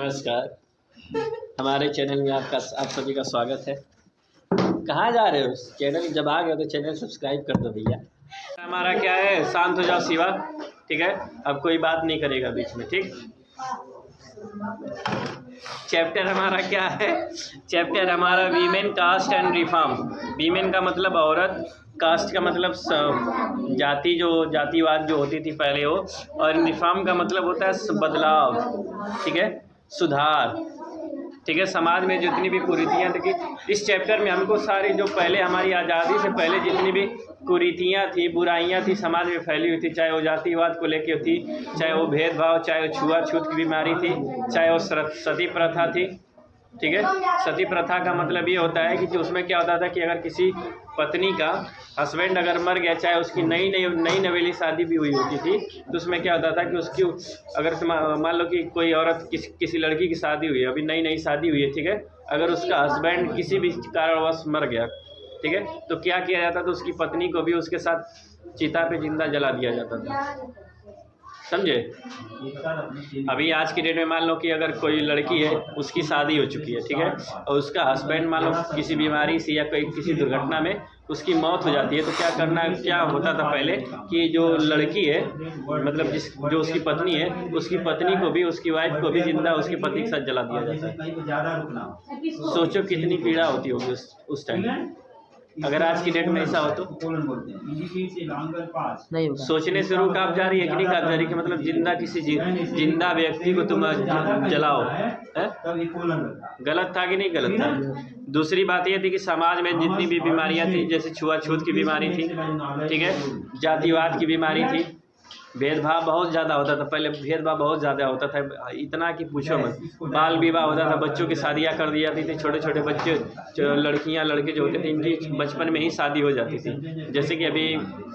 नमस्कार। हमारे चैनल में आप सभी का स्वागत है। कहाँ जा रहे हो? चैनल जब आ गए तो चैनल सब्सक्राइब कर दो भैया। हमारा क्या है, शांत हो जाओ शिवा, ठीक है? अब कोई बात नहीं करेगा बीच में, ठीक? चैप्टर हमारा क्या है? चैप्टर हमारा women caste and reform. Women का मतलब औरत, कास्ट का मतलब जाति, जो जातिवाद जो होती थी पहले वो, और रिफॉर्म का मतलब होता है बदलाव, ठीक है, सुधार, ठीक है, समाज में जितनी भी कुरीतियाँ थी। इस चैप्टर में हमको सारी जो पहले हमारी आज़ादी से पहले जितनी भी कुरीतियाँ थी, बुराइयाँ थी समाज में फैली हुई थी, चाहे वो जातिवाद को लेकर थी, चाहे वो भेदभाव, चाहे वो छुआछूत की बीमारी थी, चाहे वो सती प्रथा थी, ठीक है। सती प्रथा का मतलब ये होता है कि उसमें क्या होता था कि अगर किसी पत्नी का हस्बैंड अगर मर गया, चाहे उसकी नई नवेली शादी भी हुई होती थी, तो उसमें क्या होता था कि उसकी अगर मान लो कि कोई औरत किसी लड़की की शादी हुई है, अभी नई शादी हुई है, ठीक है, अगर उसका हस्बैंड किसी भी कारणवश मर गया, ठीक है, तो क्या किया जाता था, उसकी पत्नी को भी उसके साथ चिता पे जिंदा जला दिया जाता था, समझे? अभी आज की डेट में मान लो कि अगर कोई लड़की है, उसकी शादी हो चुकी है, ठीक है, और उसका हस्बैंड मान लो किसी बीमारी से या कोई किसी दुर्घटना में उसकी मौत हो जाती है, तो क्या होता था पहले कि जो लड़की है, मतलब जो उसकी पत्नी है, उसकी पत्नी को भी, उसकी वाइफ को भी जिंदा उसके पति के साथ जला दिया जाता है। सोचो कितनी पीड़ा होती होगी उस टाइम। अगर आज की डेट में ऐसा हो तो नहीं होगा। सोचने से रूह कांप जा रही है कि नहीं कांप जा रही? कि मतलब जिंदा व्यक्ति को तुम जलाओ, है? गलत था कि नहीं गलत था? दूसरी बात ये थी कि समाज में जितनी भी बीमारियां थी, जैसे छुआछूत की बीमारी थी, ठीक है, जातिवाद की बीमारी थी, भेदभाव बहुत ज़्यादा होता था पहले, भेदभाव बहुत ज़्यादा होता था, इतना कि पूछो मत। बाल विवाह होता था, बच्चों की शादियाँ कर दी जाती थी, छोटे छोटे बच्चे, लड़कियां लड़के जो होते थे, इनकी बचपन में ही शादी हो जाती थी। जैसे कि अभी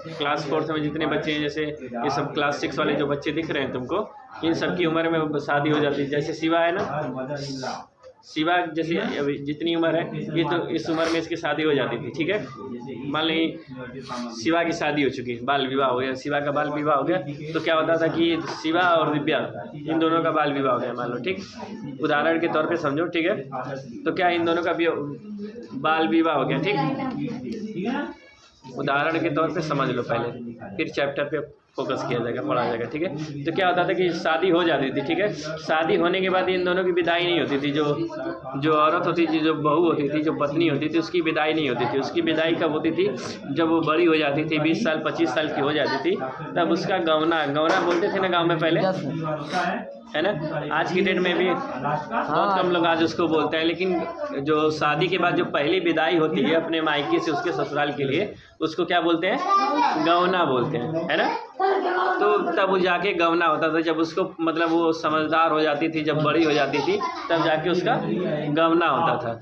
क्लास 4 में जितने बच्चे हैं, जैसे ये सब क्लास 6 वाले जो बच्चे दिख रहे हैं तुमको, इन सब की उम्र में शादी हो जाती है। जैसे शिवा है ना, शिवा जैसे अभी जितनी उम्र है, ये तो इस उम्र में इसकी शादी हो जाती थी, ठीक है। मान ली शिवा की शादी हो चुकी, बाल विवाह हो गया, शिवा का बाल विवाह हो गया, तो क्या होता था कि शिवा और दिव्या, इन दोनों का बाल विवाह हो गया, मान लो, ठीक, उदाहरण के तौर पे समझो, ठीक है। तो क्या इन दोनों का भी बाल विवाह हो गया, ठीक, उदाहरण के तौर पे समझ लो पहले, फिर चैप्टर पे फोकस किया जाएगा, पढ़ा जाएगा, ठीक है। तो क्या होता था कि शादी हो जाती थी, ठीक है, शादी होने के बाद इन दोनों की विदाई नहीं होती थी। जो औरत होती थी, जो बहू होती थी, जो पत्नी होती थी, उसकी विदाई नहीं होती थी। उसकी विदाई कब होती थी? जब वो बड़ी हो जाती थी, 20 साल 25 साल की हो जाती थी, तब उसका गौना बोलते थे ना गाँव में पहले, है ना। आज की डेट में भी बहुत कम लोग आज उसको बोलते हैं, लेकिन जो शादी के बाद जो पहली विदाई होती है अपने मायके से उसके ससुराल के लिए, उसको क्या बोलते हैं? गौना बोलते हैं, है ना। तो तब वो जाके गौना होता था, जब उसको मतलब वो समझदार हो जाती थी, जब बड़ी हो जाती थी, तब जाके उसका गौना होता था,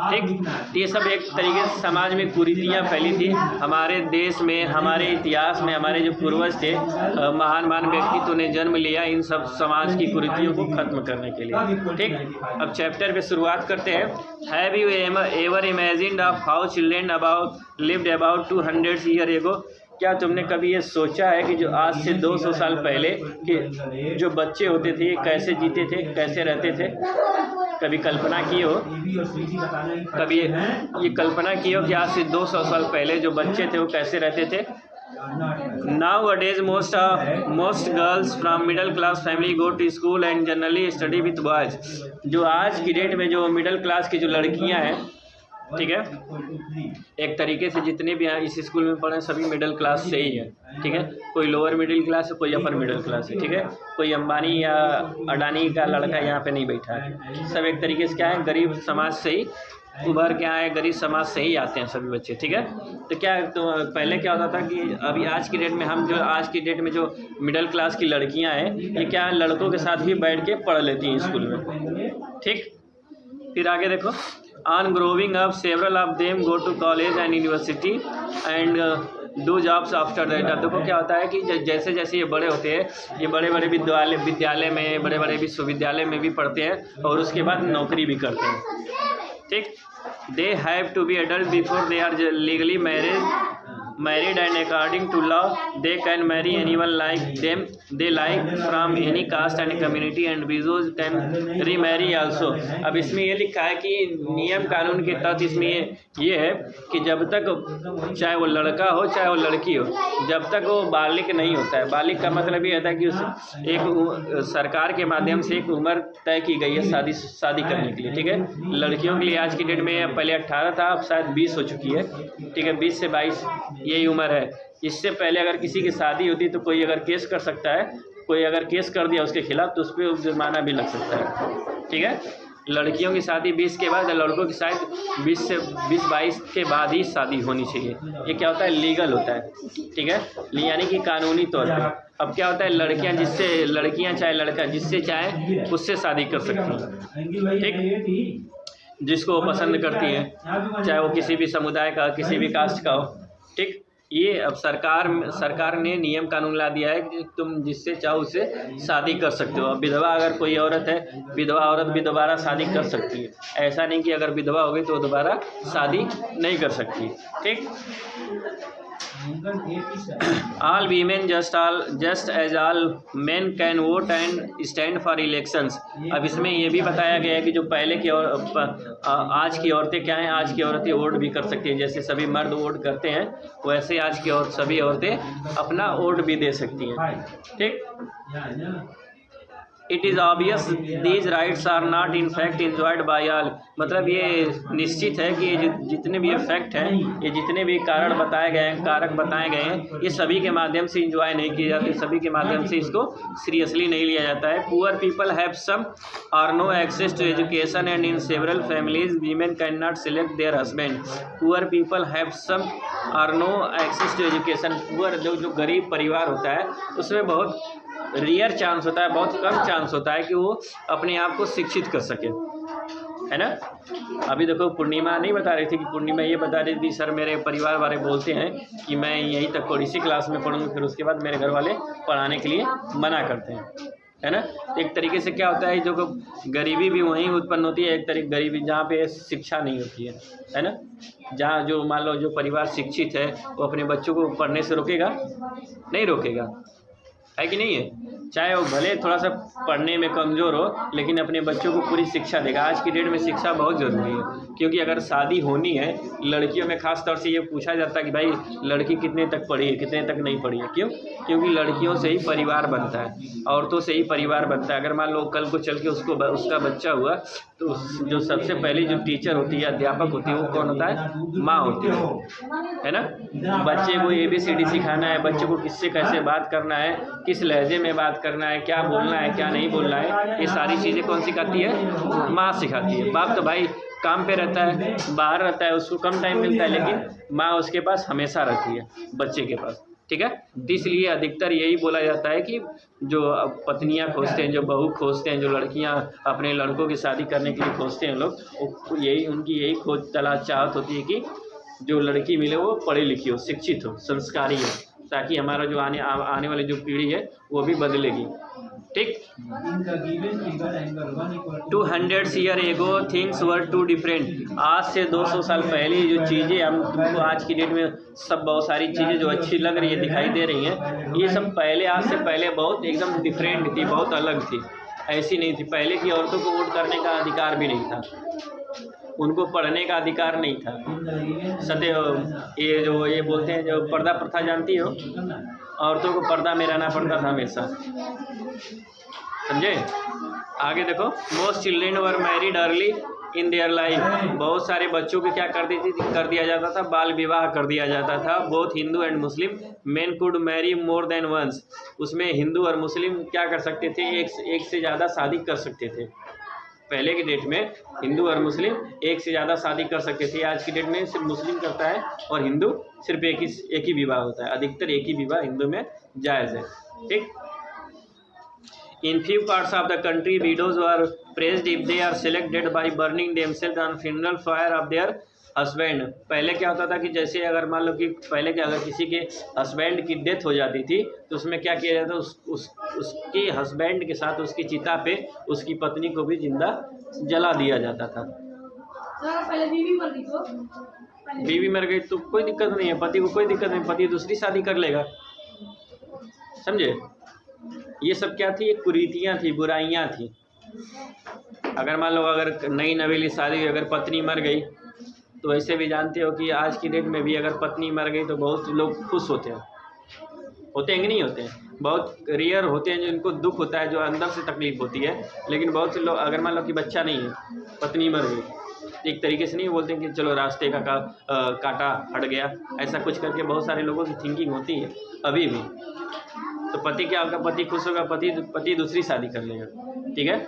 ठीक। ये सब एक तरीके से समाज में कुरीतियाँ फैली थी। हमारे देश में, हमारे इतिहास में, हमारे जो पूर्वज थे, महान व्यक्तित्व ने जन्म लिया इन सब समाज की कुरीतियों को खत्म करने के लिए, ठीक। अब चैप्टर पे शुरुआत करते हैं। Have you ever imagined of how children lived about 200 year ago? क्या तुमने कभी ये सोचा है कि जो आज से 200 साल पहले कि जो बच्चे होते थे कैसे जीते थे, कैसे रहते थे? कभी कल्पना की हो, कभी ये कल्पना की हो कि आज से 200 साल पहले जो बच्चे थे वो कैसे रहते थे? Nowadays most girls from middle class family go to school and generally study with boys। जो आज की डेट में जो मिडिल क्लास की जो लड़कियां हैं, ठीक है, एक तरीके से जितने भी यहाँ इस स्कूल में पढ़े सभी मिडिल क्लास से ही है, ठीक है। कोई लोअर मिडिल क्लास है, कोई अपर मिडिल क्लास है, ठीक है। कोई अंबानी या अडानी का लड़का यहाँ पे नहीं बैठा है, सब एक तरीके से क्या है, गरीब समाज से ही उभर के आए, गरीब समाज से ही आते हैं सभी बच्चे, ठीक है। तो पहले क्या होता था कि अभी आज की डेट में आज की डेट में जो मिडिल क्लास की लड़कियां हैं, ये क्या लड़कों के साथ भी बैठ के पढ़ लेती हैं स्कूल में, ठीक। फिर आगे देखो, on growing up several of them go to college and university and do jobs after that. देखो क्या होता है कि जैसे जैसे ये बड़े होते हैं, ये बड़े बड़े विद्यालय में, बड़े बड़े विश्वविद्यालय में भी पढ़ते हैं और उसके बाद नौकरी भी करते हैं, ठीक। They have to be adult before they are legally married and according to law they can marry anyone like them they like from any caste and community and widows can remarry also। अब इसमें ये लिखा है कि नियम कानून के तहत इसमें ये है कि जब तक चाहे वो लड़का हो चाहे वो लड़की हो, जब तक वो बालिग नहीं होता है, बालिग का मतलब ये होता है कि उस एक सरकार के माध्यम से एक उम्र तय की गई है शादी करने के लिए, ठीक है। लड़कियों के लिए आज की डेट में पहले 18 था, अब शायद 20 हो चुकी है, ठीक है, 20 से 22 यही उम्र है। इससे पहले अगर किसी की शादी होती तो कोई अगर केस कर सकता है, कोई अगर केस कर दिया उसके खिलाफ तो उस पर जुर्माना भी लग सकता है, ठीक है। लड़कियों की शादी 20 के बाद, लड़कों की शायद 20 से 22 के बाद ही शादी होनी चाहिए। ये क्या होता है, लीगल होता है, ठीक है, यानी कि कानूनी तौर पर। अब क्या होता है, लड़कियां चाहे लड़का जिससे चाहे उससे शादी कर सकती हैं, ठीक, जिसको वो पसंद करती हैं, चाहे वो किसी भी समुदाय का किसी भी कास्ट का हो, ठीक। ये अब सरकार ने नियम कानून ला दिया है कि तुम जिससे चाहो उससे शादी कर सकते हो। अब विधवा अगर कोई औरत है, विधवा औरत भी दोबारा शादी कर सकती है, ऐसा नहीं कि अगर विधवा हो गई तो दोबारा शादी नहीं कर सकती, ठीक। All women just as all men can vote and stand for elections। अब इसमें ये भी बताया गया है कि जो पहले की आज की औरतें क्या हैं, आज की औरतें वोट भी कर सकती हैं, जैसे सभी मर्द वोट करते हैं वैसे आज की सभी औरतें अपना वोट भी दे सकती हैं, ठीक। It is obvious these rights are not in fact enjoyed by all. मतलब ये निश्चित है कि ये जितने भी फैक्ट हैं, ये जितने भी कारक बताए गए हैं, ये सभी के माध्यम से इंजॉय नहीं किए जाते, सभी के माध्यम से इसको सीरियसली नहीं लिया जाता है। Poor people have some or no access to education and in several families women can not select their husband. Poor people have some or no access to education. Poor जो गरीब परिवार होता है उसमें बहुत रेयर चांस होता है, बहुत कम चांस होता है कि वो अपने आप को शिक्षित कर सके, है ना। अभी देखो पूर्णिमा नहीं बता रही थी कि पूर्णिमा ये बता रही थी सर मेरे परिवार वाले बोलते हैं कि मैं यहीं तक और इसी क्लास में पढ़ूंगी, फिर उसके बाद मेरे घर वाले पढ़ाने के लिए मना करते हैं, है ना। एक तरीके से क्या होता है, जो गरीबी भी वहीं उत्पन्न होती है, एक तरीके गरीबी जहाँ पे शिक्षा नहीं होती है ना। जहाँ जो मान लो जो परिवार शिक्षित है वो अपने बच्चों को पढ़ने से रोकेगा, नहीं रोकेगा, है कि नहीं है। चाहे वो भले थोड़ा सा पढ़ने में कमज़ोर हो लेकिन अपने बच्चों को पूरी शिक्षा देगा। आज की डेट में शिक्षा बहुत ज़रूरी है, क्योंकि अगर शादी होनी है लड़कियों में ख़ास तौर से ये पूछा जाता है कि भाई लड़की कितने तक पढ़ी है, कितने तक नहीं पढ़ी है। क्यों? क्योंकि लड़कियों से ही परिवार बनता है, औरतों से ही परिवार बनता है। अगर मान लो कल को चल के उसका बच्चा हुआ तो जो सबसे पहली जो टीचर होती है, अध्यापक होती है, वो कौन होता है? माँ होती है ना। बच्चे को ABCD सिखाना है, बच्चे को किससे कैसे बात करना है, किस लहजे में बात करना है, क्या बोलना है क्या नहीं बोलना है, ये सारी चीज़ें कौन सिखाती है? माँ सिखाती है। बाप तो भाई काम पे रहता है, बाहर रहता है, उसको कम टाइम मिलता है, लेकिन माँ उसके पास हमेशा रहती है बच्चे के पास, ठीक है। तो इसलिए अधिकतर यही बोला जाता है कि जो पत्नियां खोजते हैं, जो बहू खोजते हैं, जो लड़कियां अपने लड़कों की शादी करने के लिए खोजते हैं लोग, उनकी यही खोज तलाश चाहत होती है कि जो लड़की मिले वो पढ़ी लिखी हो, शिक्षित हो, संस्कारी हो, ताकि हमारा जो आने वाली जो पीढ़ी है वो भी बदलेगी, ठीक। 200 year ago things were to different. आज से 200 साल पहले जो चीज़ें हम तुमको आज की डेट में सब बहुत सारी चीज़ें जो अच्छी लग रही है, दिखाई दे रही हैं, ये सब पहले आज से पहले बहुत एकदम डिफरेंट थी, बहुत अलग थी, ऐसी नहीं थी। पहले की औरतों को वोट करने का अधिकार भी नहीं था, उनको पढ़ने का अधिकार नहीं था। ये बोलते हैं जो पर्दा प्रथा जानती हो, औरतों को पर्दा में रहना पड़ता था हमेशा, समझे। आगे देखो, most children were married early in their life. बहुत सारे बच्चों को क्या कर दिया जाता था? बाल विवाह कर दिया जाता था। Both Hindu and Muslim men could marry more than once. उसमें हिंदू और मुस्लिम क्या कर सकते थे? एक से ज़्यादा शादी कर सकते थे। पहले की डेट में हिंदू और मुस्लिम एक से ज़्यादा शादी कर सकते थे। आज की डेट में सिर्फ मुस्लिम करता है और हिंदू सिर्फ एक ही विवाह होता है। अधिकतर एक ही विवाह हिंदू में जायज़ है, ठीक। In few parts of the country, widows were praised if they are selected by burning themselves on funeral fire of their husband। पहले क्या होता था कि जैसे अगर मान लो कि पहले क्या, अगर किसी के हस्बैंड की डेथ हो जाती थी तो उसमें क्या किया जाता, उसके हस्बैंड के साथ उसकी चिता पे उसकी पत्नी को भी जिंदा जला दिया जाता था। पहले बीवी मर गई तो बीवी मर गई तो कोई दिक्कत नहीं है, पति को कोई दिक्कत नहीं, पति दूसरी शादी कर लेगा। समझे? ये सब क्या थी? कुरीतियाँ थी, बुराइयाँ थी। अगर मान लो अगर नई नवेली शादी हुई, अगर पत्नी मर गई तो ऐसे भी जानते हो कि आज की डेट में भी अगर पत्नी मर गई तो बहुत लोग खुश होते हैं कि नहीं होते हैं? बहुत रेयर होते हैं जिनको दुख होता है, जो अंदर से तकलीफ होती है। लेकिन बहुत से लोग, अगर मान लो कि बच्चा नहीं है, पत्नी मर गई, एक तरीके से नहीं बोलते कि चलो रास्ते का कांटा हट गया, ऐसा कुछ करके बहुत सारे लोगों की थिंकिंग होती है अभी भी। तो पति क्या होगा? पति खुश होगा, पति दूसरी शादी कर लेगा। ठीक है?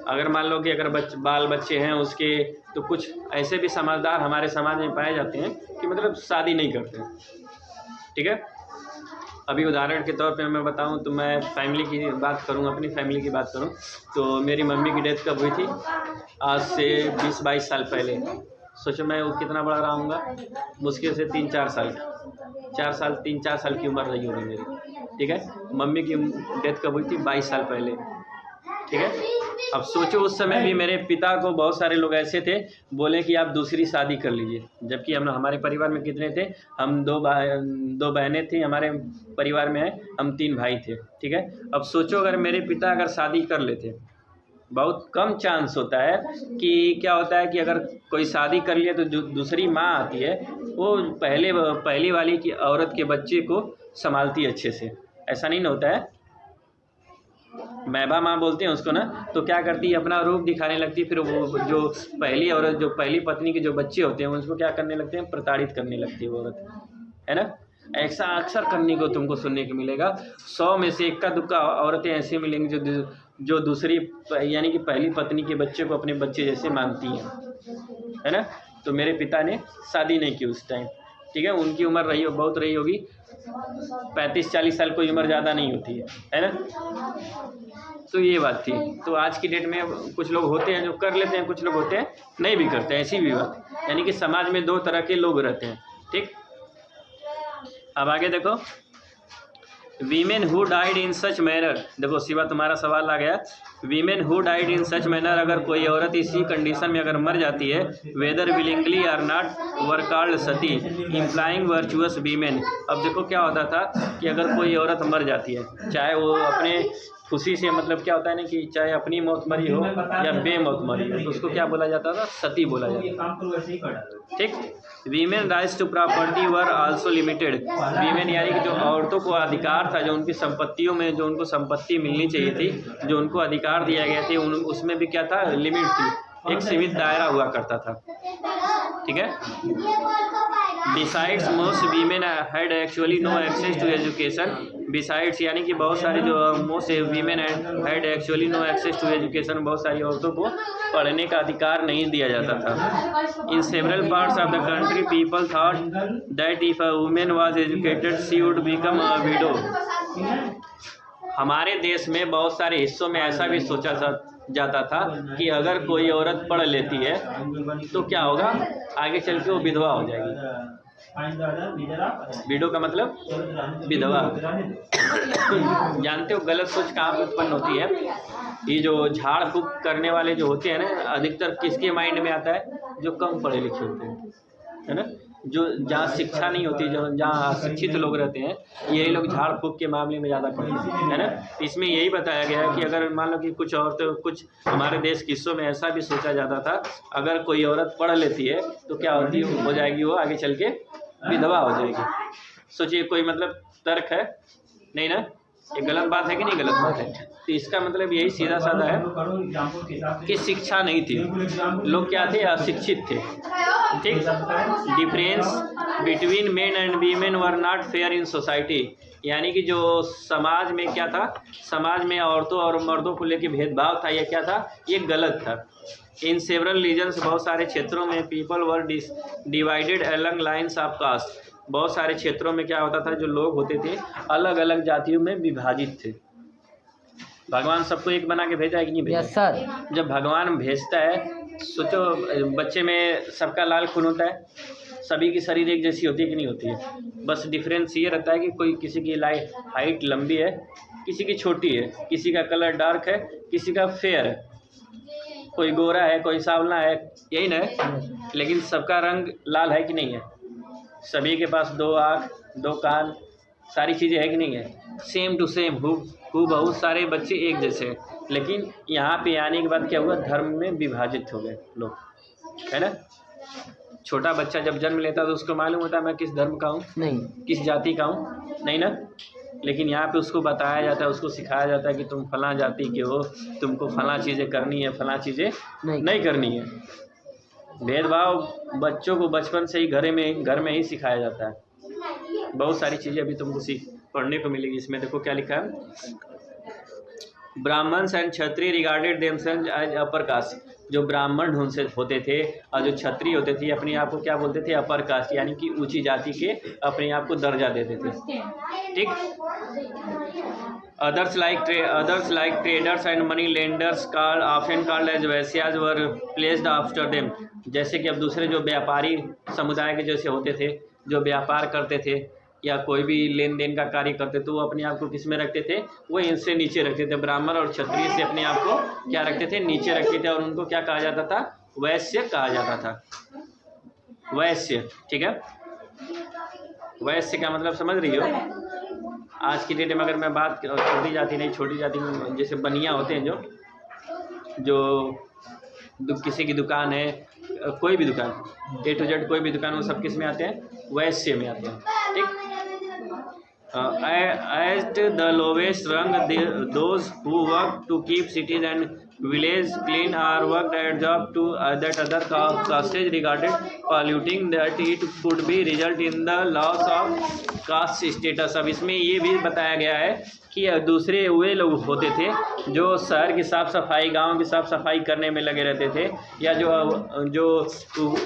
अगर मान लो कि अगर बाल बच्चे हैं उसके, तो कुछ ऐसे भी समझदार हमारे समाज में पाए जाते हैं कि मतलब शादी नहीं करते। ठीक है? अभी उदाहरण के तौर पे मैं बताऊं तो मैं फैमिली की बात करूं, अपनी फैमिली की बात करूं तो मेरी मम्मी की डेथ कब हुई थी? आज से 20-22 साल पहले। सोचो मैं कितना बड़ा रहा हूँगा, मुश्किल से 3-4 साल की उम्र रही होगी मेरी। ठीक है? मम्मी की डेथ कब हुई थी? 22 साल पहले। ठीक है? अब सोचो उस समय भी मेरे पिता को बहुत सारे लोग ऐसे थे बोले कि आप दूसरी शादी कर लीजिए, जबकि हमारे परिवार में कितने थे? हम दो बहनें थी हमारे परिवार में, हम 3 भाई थे। ठीक है? अब सोचो अगर मेरे पिता अगर शादी कर लेते, बहुत कम चांस होता है कि क्या होता है कि अगर कोई शादी कर लिया तो जो दूसरी माँ आती है वो पहली वाली की औरत के बच्चे को संभालती है अच्छे से। ऐसा नहीं ना होता है? मैबा माँ बोलते हैं उसको ना, तो क्या करती है? अपना रूप दिखाने लगती है। फिर वो जो पहली औरत, जो पहली पत्नी के जो बच्चे होते हैं उसको क्या करने लगते हैं? प्रताड़ित करने लगती है वो औरत, है ना? ऐसा अक्सर करने को तुमको सुनने को मिलेगा। 100 में से इक्का दुक्का औरतें ऐसी मिलेंगी जो दूसरी यानी कि पहली पत्नी के बच्चे को अपने बच्चे जैसे मानती हैं, है ना? तो मेरे पिता ने शादी नहीं की उस टाइम। ठीक है? उनकी उम्र बहुत रही होगी 35-40 साल, कोई उम्र ज़्यादा नहीं होती है ना? तो ये बात थी। तो आज की डेट में कुछ लोग होते हैं जो कर लेते हैं, कुछ लोग होते हैं नहीं भी करते हैं, ऐसी भी बात। यानी कि समाज में 2 तरह के लोग रहते हैं। ठीक? अब आगे देखो, women who died in such manner. देखो शिवा तुम्हारा सवाल आ गया, women who died in such manner, अगर कोई औरत इसी कंडीशन में अगर मर जाती है, whether willingly or not were called sati implying virtuous women. अब देखो क्या होता था कि अगर कोई औरत मर जाती है, चाहे वो अपने खुशी से, मतलब क्या होता है ना कि चाहे अपनी मौत मरी हो या बेमौत मरी हो, तो उसको क्या बोला जाता था? सती बोला जाता था। ठीक? Women rights to property were also limited. Women यानी कि जो औरतों को अधिकार था, जो उनकी संपत्तियों में जो उनको संपत्ति मिलनी चाहिए थी, जो उनको अधिकार दिया गया थे, उसमें भी क्या था? लिमिट थी, एक सीमित दायरा हुआ करता था। ठीक है? Besides most women had actually no access to education. Besides यानी कि बहुत सारे जो most women had actually no access to education, बहुत सारी औरतों को पढ़ने का अधिकार नहीं दिया जाता था। In several parts of the country people thought that if a women was educated she would become a window. हमारे देश में बहुत सारे हिस्सों में ऐसा भी सोचा जाता था कि अगर कोई औरत पढ़ लेती है तो क्या होगा? आगे चल के वो विधवा हो जाएगी। विडो का मतलब विधवा। जानते हो गलत सोच कहाँ पे उत्पन्न होती है? ये जो झाड़ फूक करने वाले जो होते हैं ना, अधिकतर किसके माइंड में आता है? जो कम पढ़े लिखे होते हैं, है ना? जो जहाँ शिक्षा नहीं होती, जो जहाँ अशिक्षित लोग रहते हैं, यही लोग झाड़ फूक के मामले में ज़्यादा पढ़ते हैं, है ना? इसमें यही बताया गया है कि अगर मान लो कि कुछ औरतें, कुछ हमारे देश के हिस्सों में ऐसा भी सोचा जाता था, अगर कोई औरत पढ़ लेती है तो क्या हो जाएगी? वो आगे चल के विधवा हो जाएगी। सोचिए, कोई मतलब तर्क है? नहीं ना? ये गलत बात है कि नहीं गलत बात है? तो इसका मतलब यही सीधा साधा है कि शिक्षा नहीं थी, लोग क्या थे? अशिक्षित थे। ठीक? Difference between men and women were not fair in society. यानी कि जो समाज में क्या था? समाज में औरतों और मर्दों को लेकर भेदभाव था, ये क्या था? ये गलत था। इन सेवरल रीजन्स, बहुत सारे क्षेत्रों में people were divided along lines of caste. बहुत सारे क्षेत्रों में क्या होता था? जो लोग होते थे अलग अलग जातियों में विभाजित थे। भगवान सबको एक बना के भेजा है कि नहीं भेजा? Yes sir. जब भगवान भेजता है, सोचो बच्चे में सबका लाल खून होता है, सभी की शरीर एक जैसी होती है कि नहीं होती है? बस डिफरेंस ये रहता है कि कोई किसी की हाइट लंबी है, किसी की छोटी है, किसी का कलर डार्क है, किसी का फेयर है। कोई गोरा है, कोई सांवला है, यही ना है। लेकिन सबका रंग लाल है कि नहीं है? सभी के पास 2 आँख, 2 कान, सारी चीज़ें है कि नहीं है? सेम टू सेम, हु बहुत सारे बच्चे एक जैसे हैं। लेकिन यहाँ पे आने के बाद क्या हुआ, धर्म में विभाजित हो गए लोग, है ना। छोटा बच्चा जब जन्म लेता है तो उसको मालूम होता है मैं किस धर्म का हूँ, नहीं किस जाति का हूँ, नहीं ना। लेकिन यहाँ पे उसको बताया जाता है, उसको सिखाया जाता है कि तुम फलां जाति के हो, तुमको फलां चीज़ें करनी है, फलां चीज़ें नहीं करनी है। भेदभाव बच्चों को बचपन से ही घर में ही सिखाया जाता है। बहुत सारी चीज़ें अभी तुमको पढ़ने को मिलेगी। इसमें देखो क्या लिखा है, Brahmans and Kshatriya regarded themselves as upper caste. जो ब्राह्मण होते थे और जो क्षत्रिय होते थे अपने आप को क्या बोलते थे, अपर कास्ट, यानी कि ऊंची जाति के अपने आप को दर्जा देते थे। ठीक। Others like traders and money lenders often called as Vaishyas were placed after them. जैसे कि अब दूसरे जो व्यापारी समुदाय के जैसे होते थे, जो व्यापार करते थे या कोई भी लेन देन का कार्य करते थे, वो अपने आप को किस में रखते थे, वो इनसे नीचे रखते थे। ब्राह्मण और क्षत्रिय से अपने आप को क्या रखते थे, नीचे रखते थे, और उनको क्या कहा जाता था, वैश्य कहा जाता था। वैश्य, ठीक है। वैश्य का मतलब समझ रही हो। आज की डेट में अगर मैं बात छोटी जाति नहीं, छोटी जाति में जैसे बनिया होते हैं, जो किसी की दुकान है, कोई भी दुकान A to Z कोई भी दुकान, वो सब किस में आते हैं, वैश्य में आते हैं। ठीक। At the lowest rung, those who work to keep cities and villages clean are worked at job to that other castes regarded polluting, that it could be result in the loss of caste status। अब इसमें ये भी बताया गया है कि दूसरे वे लोग होते थे जो शहर की साफ़ सफाई, गांव की साफ़ सफाई करने में लगे रहते थे, या जो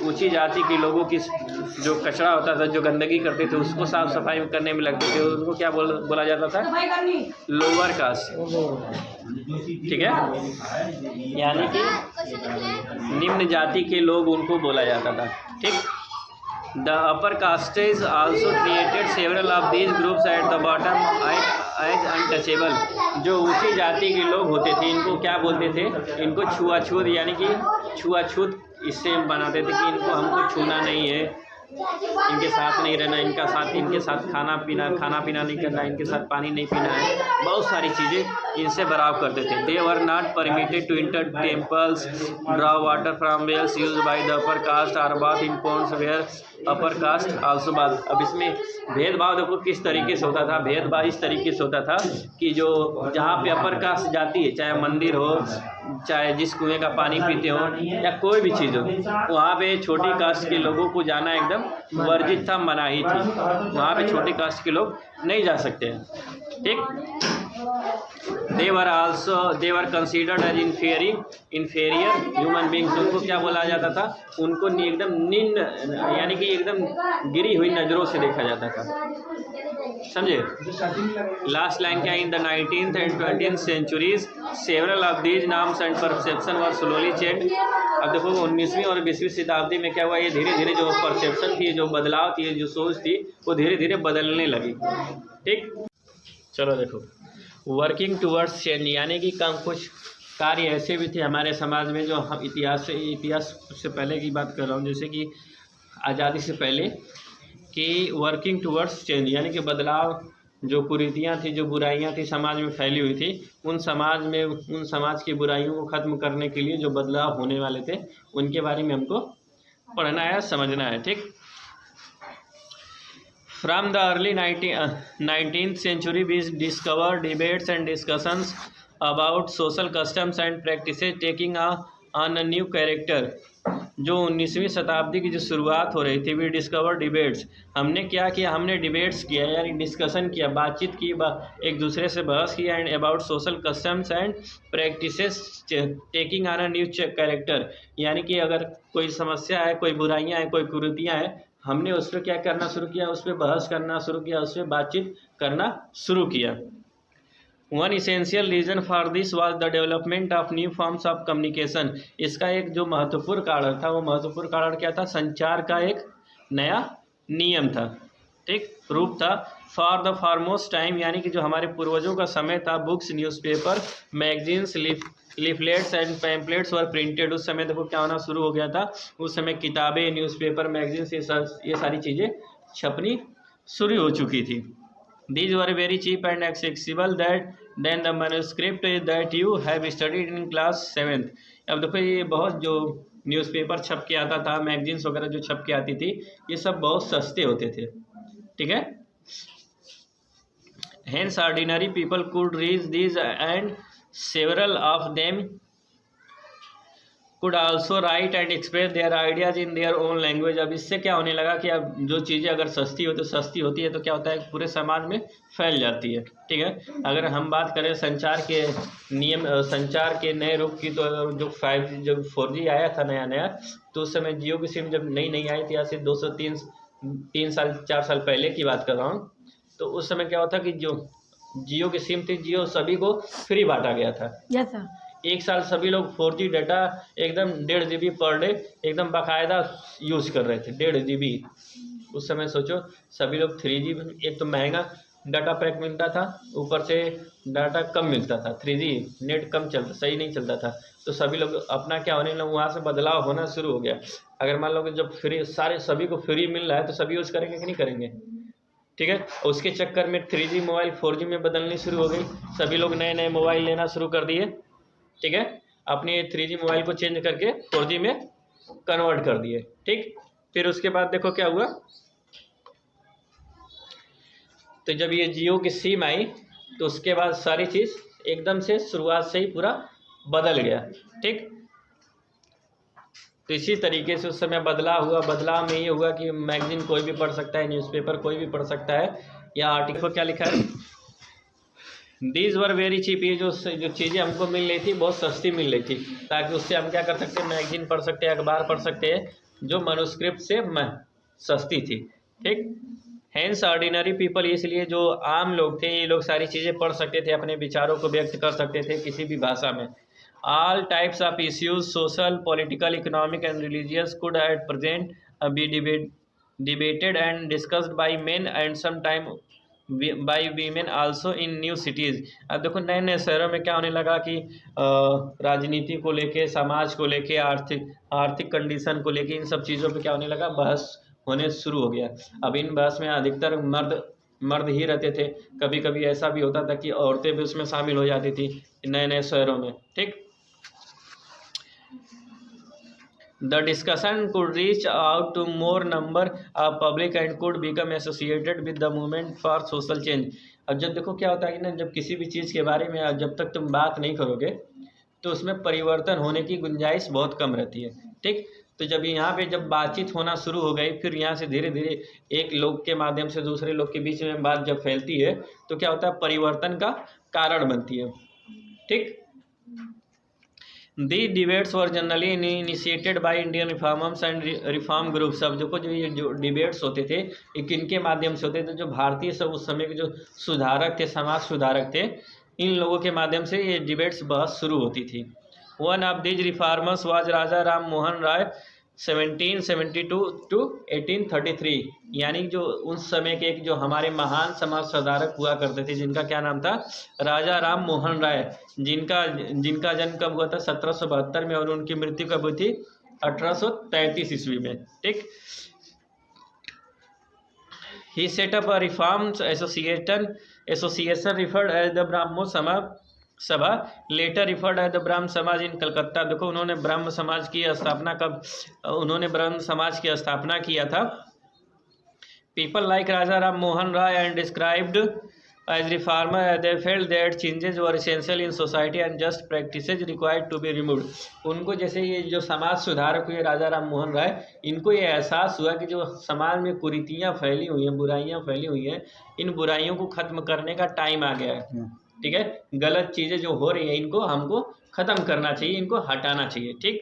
ऊंची जाति के लोगों की जो कचरा होता था, जो गंदगी करते थे, उसको साफ़ सफाई करने में लगते थे, उनको क्या बोला जाता था, लोअर कास्ट। ठीक है, यानी कि निम्न जाति के लोग उनको बोला जाता था। ठीक। The upper castes also created several of these groups at the bottom as untouchable। जो ऊंची जाति के लोग होते थे, इनको क्या बोलते थे, इनको छुआछूत, यानी कि छुआछूत इससे बनाते थे कि इनको हमको छूना नहीं है, इनके साथ नहीं रहना, इनके साथ खाना पीना नहीं करना, इनके साथ पानी नहीं पीना है, बहुत सारी चीज़ें इनसे बराव करते थे। They were not permitted to enter temples, draw water from wells used by the upper caste, और bath in ponds where upper caste also bath. अब इसमें भेदभाव देखो किस तरीके से होता था। भेदभाव इस तरीके से होता था कि जो जहाँ पे अपर कास्ट जाती है, चाहे मंदिर हो, चाहे जिस कुएं का पानी पीते हो, या कोई भी चीज़ हो, वहाँ पे छोटी कास्ट के लोगों को जाना एकदम वर्जित था, मनाही थी। वहाँ पे छोटी कास्ट के लोग नहीं जा सकते हैं। ठीक। They were considered as inferior human beings. उनको क्या बोला जाता था, उनको एकदम निम्न, यानी कि एकदम गिरी हुई नज़रों से देखा जाता था। समझे। लास्ट लाइन क्या, in the 19th and 20th centuries several of these norms and perception were slowly changed। अब देखो 19वीं और 20वीं शताब्दी में क्या हुआ, ये धीरे धीरे जो परसेप्शन थी, जो बदलाव थी, जो सोच थी, वो धीरे धीरे बदलने लगी। ठीक। चलो देखो, वर्किंग टूवर्ड्स चेंज, यानी कि कुछ कार्य ऐसे भी थे हमारे समाज में, जो हम इतिहास से पहले की बात कर रहा हूँ, जैसे कि आज़ादी से पहले, कि वर्किंग टूवर्ड्स चेंज, यानी कि बदलाव, जो कुरीतियाँ थी, जो बुराइयाँ थी समाज में फैली हुई थी, उन समाज की बुराइयों को ख़त्म करने के लिए जो बदलाव होने वाले थे, उनके बारे में हमको पढ़ना है, समझना है। ठीक। From the early 19th century, we discovered debates and discussions about social customs and practices taking on a new character। जो 19वीं शताब्दी की जो शुरुआत हो रही थी, वी डिस्कवर डिबेट्स, हमने क्या किया, हमने डिबेट्स किया, यानी डिस्कशन किया, बातचीत की, एक दूसरे से बहस किया, and about social customs and practices taking on a new character. यानी कि अगर कोई समस्या है, कोई बुराइयां हैं, कोई कुरीतियां हैं, हमने उस पर क्या करना शुरू किया, उस पर बहस करना शुरू किया, उस पर बातचीत करना शुरू किया। One essential reason for this was the development of new forms of communication. इसका एक जो महत्वपूर्ण कारण था, वो महत्वपूर्ण कारण क्या था, संचार का एक नया नियम था। ठीक, रूप था। फॉर द फॉरमोस्ट टाइम, यानी कि जो हमारे पूर्वजों का समय था, books, newspaper, magazines, leaflets and pamphlets were printed. उस समय देखो क्या होना शुरू हो गया था, उस समय किताबें, न्यूज़पेपर, मैगजीन्स, ये सारी चीज़ें छपनी शुरू हो चुकी थी। These were very cheap and accessible than the manuscript that you have studied in class 7th। अब देखो ये बहुत जो न्यूज़पेपर छप के आता था, मैगजीन्स वगैरह जो छप के आती थी, ये सब बहुत सस्ते होते थे, ठीक है। Hence ordinary people could read these and several of them could also write and express their ideas in their own language। अब इससे क्या होने लगा कि अब जो चीज़ें अगर सस्ती होती है तो क्या होता है, पूरे समाज में फैल जाती है, ठीक है। अगर हम बात करें संचार के नियम, संचार के नए रूप की, तो जो 5G, जब 4G आया था नया, तो उस समय जियो की सिम जब नई आई थी, आज से 203 साल 4 साल पहले की बात कर रहा हूँ, तो उस समय क्या होता कि जो जियो की सिम थी, जियो सभी को फ्री बांटा गया था। एक साल सभी लोग 4G डाटा एकदम 1.5 GB पर डे एकदम बाकायदा यूज़ कर रहे थे, 1.5 GB। उस समय सोचो सभी लोग 3G, एक तो महंगा डाटा पैक मिलता था, ऊपर से डाटा कम मिलता था, 3G नेट कम चलता, सही नहीं चलता था, तो सभी लोग अपना क्या होने लगा, वहाँ से बदलाव होना शुरू हो गया। अगर मान लो कि जब फ्री सभी को फ्री मिल रहा है तो सभी यूज़ करेंगे कि नहीं करेंगे, ठीक है। उसके चक्कर में 3G मोबाइल 4G में बदलनी शुरू हो गई, सभी लोग नए मोबाइल लेना शुरू कर दिए, ठीक है। अपने 3G मोबाइल को चेंज करके 4G में कन्वर्ट कर दिए, ठीक। फिर उसके बाद देखो क्या हुआ, तो जब ये जियो की सिम आई तो उसके बाद सारी चीज़ एकदम से शुरुआत से ही पूरा बदल गया, ठीक। तो इसी तरीके से उस समय बदलाव में ये हुआ कि मैगजीन कोई भी पढ़ सकता है, न्यूज़पेपर कोई भी पढ़ सकता है, या आर्टिकल क्या लिखा है, दीज वर वेरी चीप। ये जो चीज़ें हमको मिल रही थी बहुत सस्ती मिल रही थी, ताकि उससे हम क्या कर सकते हैं, मैगजीन पढ़ सकते हैं, अखबार पढ़ सकते हैं, जो मनुस्क्रिप्ट से सस्ती थी, ठीक। हैंस ऑर्डिनरी पीपल, इसलिए जो आम लोग थे, ये लोग सारी चीज़ें पढ़ सकते थे, अपने विचारों को व्यक्त कर सकते थे किसी भी भाषा में। All types of issues, social, political, economic and religious could at present be debated and discussed by men and some time by women also in new cities. अब देखो नए शहरों में क्या होने लगा कि राजनीति को लेके, समाज को लेके, आर्थिक कंडीशन को लेके, इन सब चीज़ों पे क्या होने लगा, बहस होने शुरू हो गया। अब इन बहस में अधिकतर मर्द ही रहते थे, कभी कभी ऐसा भी होता था कि औरतें भी उसमें शामिल हो जाती थी नए शहरों में, ठीक। The discussion could reach out to more number of public and could become associated with the movement for social change। अब जब देखो क्या होता है कि ना, जब किसी भी चीज़ के बारे में जब तक तुम बात नहीं करोगे तो उसमें परिवर्तन होने की गुंजाइश बहुत कम रहती है, ठीक। तो जब यहाँ पे जब बातचीत होना शुरू हो गई, फिर यहाँ से धीरे धीरे एक लोग के माध्यम से दूसरे लोग के बीच में बात जब फैलती है तो क्या होता है, परिवर्तन का कारण बनती है, ठीक। The debates were generally initiated by Indian reformers and reform groups. अब देखो ये जो डिबेट्स होते थे ये किनके माध्यम से होते थे, जो भारतीय सब उस समय के जो सुधारक थे, समाज सुधारक थे, इन लोगों के माध्यम से ये डिबेट्स बहस शुरू होती थी। One of these reformers was Raja Ram Mohan Roy 1772 to 1833, यानी जो उस समय के एक जो हमारे महान समाज सुधारक हुआ करते थे, जिनका क्या नाम था, राजा राम मोहन राय, जिनका जन्म कब हुआ था, 1772 में, और उनकी मृत्यु कब हुई थी, 1833 ईस्वी में, ठीक। He set up a reforms association referred as the Brahmo Sabha, later referred as the ब्रह्म समाज इन कलकत्ता। देखो उन्होंने ब्रह्म समाज की स्थापना किया था। People like Raja Ram Mohan Roy and described as reformer, they felt that changes were essential in society and just practices required to be removed. उनको जैसे ये जो समाज सुधारक हुए राजा राम मोहन राय, इनको ये एहसास हुआ कि जो समाज में कुरीतियाँ फैली हुई हैं, बुराइयाँ फैली हुई हैं, इन बुराइयों को खत्म करने का टाइम आ गया है, ठीक है। गलत चीज़ें जो हो रही हैं इनको हमको ख़त्म करना चाहिए, इनको हटाना चाहिए, ठीक।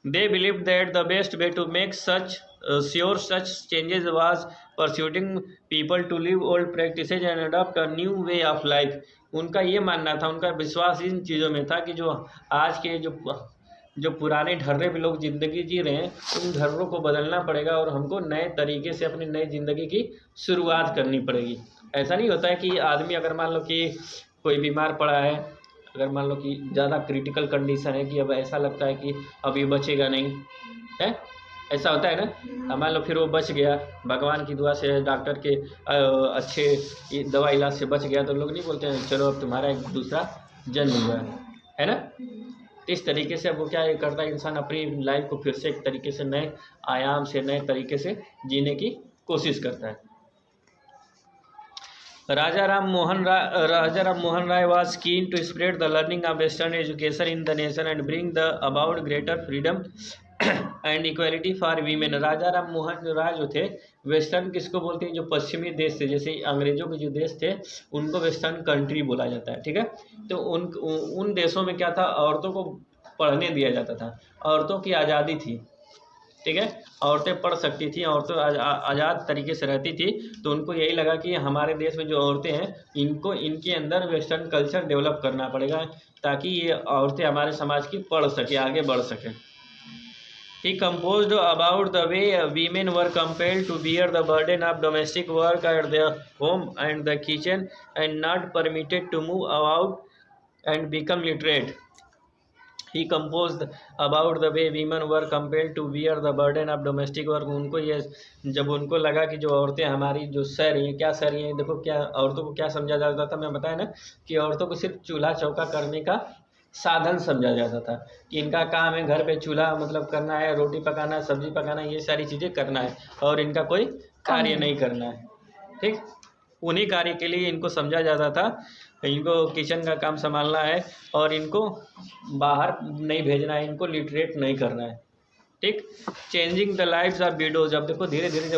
They believe that the best way to make such changes was persuading people to leave old practices and adopt a new way of life. उनका ये मानना था, उनका विश्वास इन चीज़ों में था कि जो आज के जो पुराने ढर्रे पे लोग ज़िंदगी जी रहे हैं, उन ढर्रों को बदलना पड़ेगा और हमको नए तरीके से अपनी नई ज़िंदगी की शुरुआत करनी पड़ेगी। ऐसा नहीं होता है कि आदमी अगर मान लो कि कोई बीमार पड़ा है, अगर मान लो कि ज़्यादा क्रिटिकल कंडीशन है कि अब ऐसा लगता है कि अब ये बचेगा नहीं है, ऐसा होता है ना। मान लो फिर वो बच गया, भगवान की दुआ से, डॉक्टर के अच्छे दवा इलाज से बच गया, तो लोग नहीं बोलते हैं चलो अब तुम्हारा एक दूसरा जन्म हुआ है ना। तो इस तरीके से अब वो क्या करता है, इंसान अपनी लाइफ को फिर से एक तरीके से नए आयाम से, नए तरीके से जीने की कोशिश करता है। Raja Ram Mohan Rai was keen to spread the learning of Western education in the nation and bring about greater freedom and equality for women. राजा राम मोहन राय जो थे, वेस्टर्न किसको बोलते हैं, जो पश्चिमी देश थे, जैसे अंग्रेजों के जो देश थे उनको वेस्टर्न कंट्री बोला जाता है, ठीक है। तो उन देशों में क्या था, औरतों को पढ़ने दिया जाता था, औरतों की आज़ादी थी, ठीक है, औरतें पढ़ सकती थी, औरतें आज़ाद तरीके से रहती थी। तो उनको यही लगा कि हमारे देश में जो औरतें हैं इनको इनके अंदर वेस्टर्न कल्चर डेवलप करना पड़ेगा ताकि ये औरतें हमारे समाज की पढ़ सके, आगे बढ़ सकें। He composed about the way women were compelled to bear the burden of domestic work at their home and the kitchen and not permitted to move about and become literate. He composed about the way women were compelled to bear the burden of domestic work. उनको ये जब उनको लगा कि जो औरतें हमारी जो सह रही हैं, क्या सह रही हैं, देखो क्या औरतों को क्या समझा जाता था, मैं बताया ना कि औरतों को सिर्फ चूल्हा चौका करने का साधन समझा जाता था कि इनका काम है घर पे चूल्हा मतलब करना है, रोटी पकाना है, सब्जी पकाना है, ये सारी चीज़ें करना है और इनका कोई कार्य नहीं करना है, ठीक। उन्हीं कार्य के लिए इनको समझा जाता था, इनको किचन का काम संभालना है और इनको बाहर नहीं भेजना है, इनको लिटरेट नहीं करना है, ठीक। Changing the lives of widows, अब देखो धीरे धीरे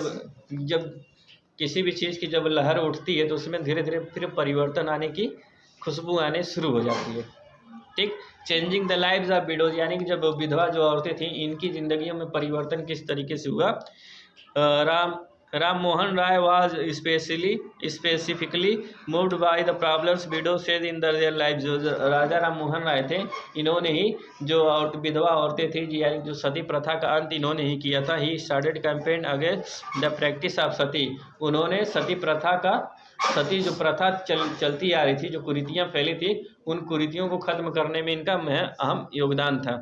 जब किसी भी चीज़ की जब लहर उठती है तो उसमें धीरे धीरे फिर परिवर्तन आने की खुशबू आने शुरू हो जाती है, ठीक। Changing the lives of widows, यानी कि जब विधवा जो औरतें थीं इनकी ज़िंदगियों में परिवर्तन किस तरीके से हुआ। Ram Mohan Roy was specifically moved by the problems widows face in their life. जो राजा राम मोहन राय थे, इन्होंने ही जो विधवा औरतें थी, यानी जो सती प्रथा का अंत इन्होंने ही किया था। He started campaign against the practice of sati, उन्होंने सती प्रथा का, सती जो प्रथा चलती आ रही थी, जो कुरीतियाँ फैली थी, उन कुरीतियों को खत्म करने में इनका अहम योगदान था।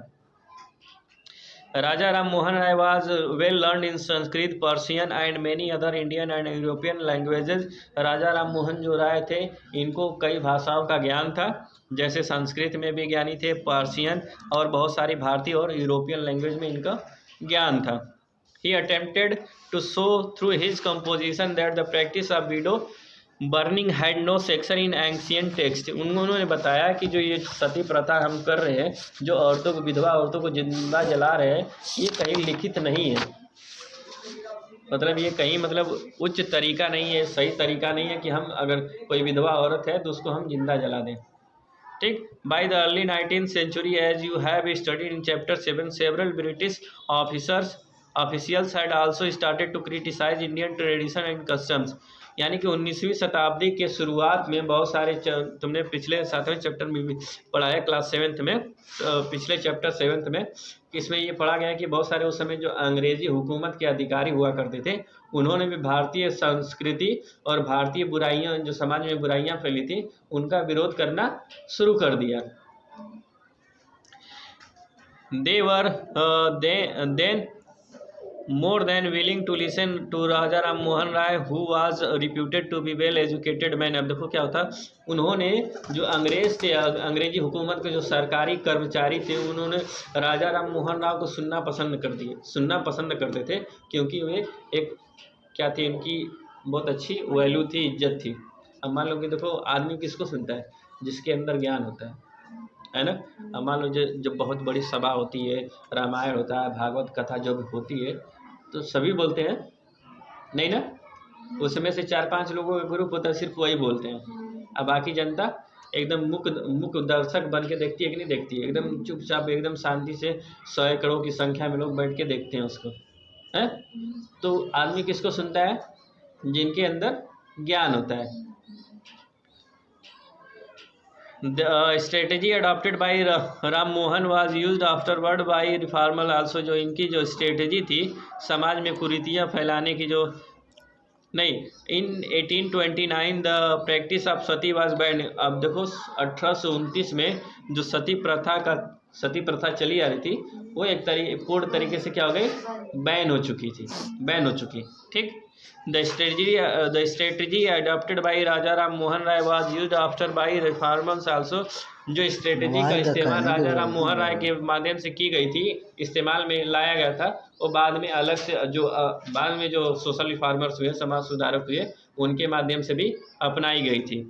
Raja Ram Mohan Roy was well learned in Sanskrit, Persian and many other Indian and European languages. Raja Ram Mohan जो राय थे इनको कई भाषाओं का ज्ञान था, जैसे संस्कृत में भी ज्ञानी थे, पर्शियन और बहुत सारी भारतीय और यूरोपियन लैंग्वेज में इनका ज्ञान था। He attempted to show through his composition that the practice of widow burning had no section in ancient text. उन्होंने बताया कि जो ये सती प्रथा हम कर रहे हैं, जो औरतों को, विधवा औरतों को जिंदा जला रहे हैं, ये कहीं लिखित नहीं है, मतलब ये कहीं मतलब उच्च तरीका नहीं है, सही तरीका नहीं है कि हम अगर कोई विधवा औरत है तो उसको हम जिंदा जला दें, ठीक। By the early 19th century, as you have studied in chapter 7, several British officials had also started to criticise Indian tradition and customs. यानी कि 19वीं शताब्दी के शुरुआत में बहुत सारे, तुमने पिछले 7वें चैप्टर में भी पढ़ा है, क्लास 7th में, पिछले चैप्टर 7th में, इसमें ये पढ़ा गया कि बहुत सारे उस समय जो अंग्रेजी हुकूमत के अधिकारी हुआ करते थे, उन्होंने भी भारतीय संस्कृति और भारतीय बुराइयां, जो समाज में बुराइयां फैली थी, उनका विरोध करना शुरू कर दिया। They were then more than willing to listen to Raja Ram Mohan Roy, who was reputed to be well educated man। अब देखो क्या होता, उन्होंने जो अंग्रेज थे, अंग्रेजी हुकूमत के जो सरकारी कर्मचारी थे, उन्होंने राजा राम मोहन राय को सुनना पसंद करते थे, क्योंकि वे एक क्या थी, इनकी बहुत अच्छी वैल्यू थी, इज्जत थी। अब मान लो कि देखो आदमी किसको सुनता है, जिसके अंदर ज्ञान होता है ना। अब मान लो जब बहुत बड़ी सभा होती है, रामायण होता है, भागवत कथा जो भी होती है, तो सभी बोलते हैं नहीं ना, उसमें से 4-5 लोगों का ग्रुप होता है, सिर्फ वही बोलते हैं। अब बाकी जनता एकदम मुक दर्शक बन के देखती है कि नहीं देखती है, एकदम चुपचाप, एकदम शांति से 100 करोड़ की संख्या में लोग बैठ के देखते हैं उसको, है। तो आदमी किसको सुनता है, जिनके अंदर ज्ञान होता है। The strategy adopted by Ram Mohan was used afterward by reformer also। जो इनकी जो स्ट्रेटजी थी समाज में कुरीतियाँ फैलाने की, जो नहीं, इन 1829 the practice of Sati was ban. अब देखो 1829 में जो सती प्रथा चली आ रही थी वो एक पूर्ण तरीके से क्या हो गई, बैन हो चुकी थी, बैन हो चुकी। ठीक। The strategy adopted by Raja Ram Mohan Roy was used after by reformers also. जो स्ट्रेटजी का इस्तेमाल राजा राम मोहन राय के माध्यम से की गई थी, इस्तेमाल में लाया गया था, वो बाद में अलग से बाद में जो सोशल रिफॉर्मर्स हुए, समाज सुधारक हुए, उनके माध्यम से भी अपनाई गई थी।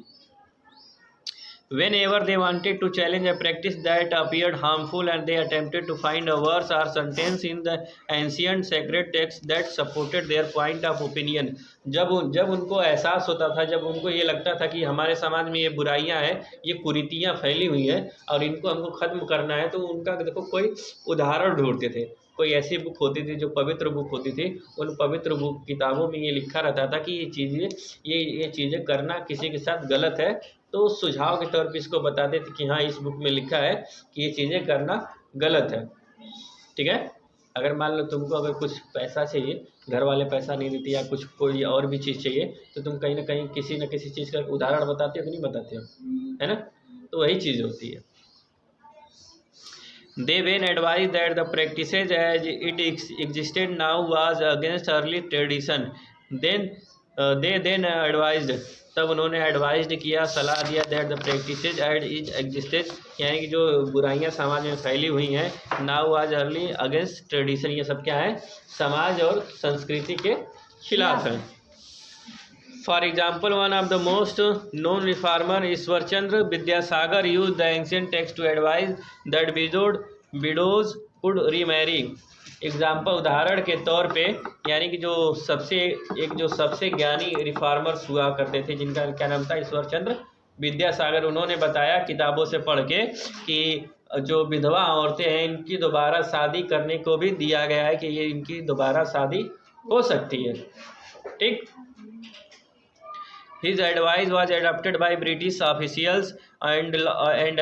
Whenever they wanted to challenge a practice that appeared harmful, and they attempted to find a verse or sentence in the ancient sacred text that supported their point of opinion। जब उनको एहसास होता था, जब उनको ये लगता था कि हमारे समाज में ये बुराइयां हैं, ये कुरीतियां फैली हुई हैं और इनको हमको ख़त्म करना है, तो उनका देखो कोई उदाहरण ढूंढते थे। कोई ऐसी बुक होती थी जो पवित्र बुक होती थी, उन पवित्र बुक किताबों में ये लिखा रहता था कि ये चीज़ें करना किसी के साथ गलत है, तो सुझाव के तौर पे इसको बताते थे कि हाँ इस बुक में लिखा है कि ये चीज़ें करना गलत है। ठीक है। अगर मान लो तुमको अगर कुछ पैसा चाहिए, घर वाले पैसा नहीं देते या कुछ कोई और भी चीज़ चाहिए, तो तुम कहीं ना कहीं किसी न किसी चीज़ का उदाहरण बताते हो कि नहीं बताते हो, है ना। तो वही चीज़ होती है। They when advised that the practices as it existed now was against early tradition, then they advised, तब उन्होंने एडवाइज्ड किया, सलाह दिया, that the practices add is existed, यानी कि जो बुराइयां समाज में फैली हुई हैं, नाउ आज अर्ली अगेंस्ट ट्रेडिशन, ये सब क्या है, समाज और संस्कृति के खिलाफ है। For example, one of the most known reformer Ishwarchandra Vidyasagar use the ancient text to advise that widows could remarry. Example, उदाहरण के तौर पे, यानी कि जो सबसे ज्ञानी रिफॉर्मर्स हुआ करते थे, जिनका क्या नाम था, ईश्वरचंद्र विद्यासागर, उन्होंने बताया किताबों से पढ़ के कि जो विधवा औरतें हैं इनकी दोबारा शादी करने को भी दिया गया है, कि ये इनकी दोबारा शादी हो सकती है। ठीक। His advice was adopted by British officials and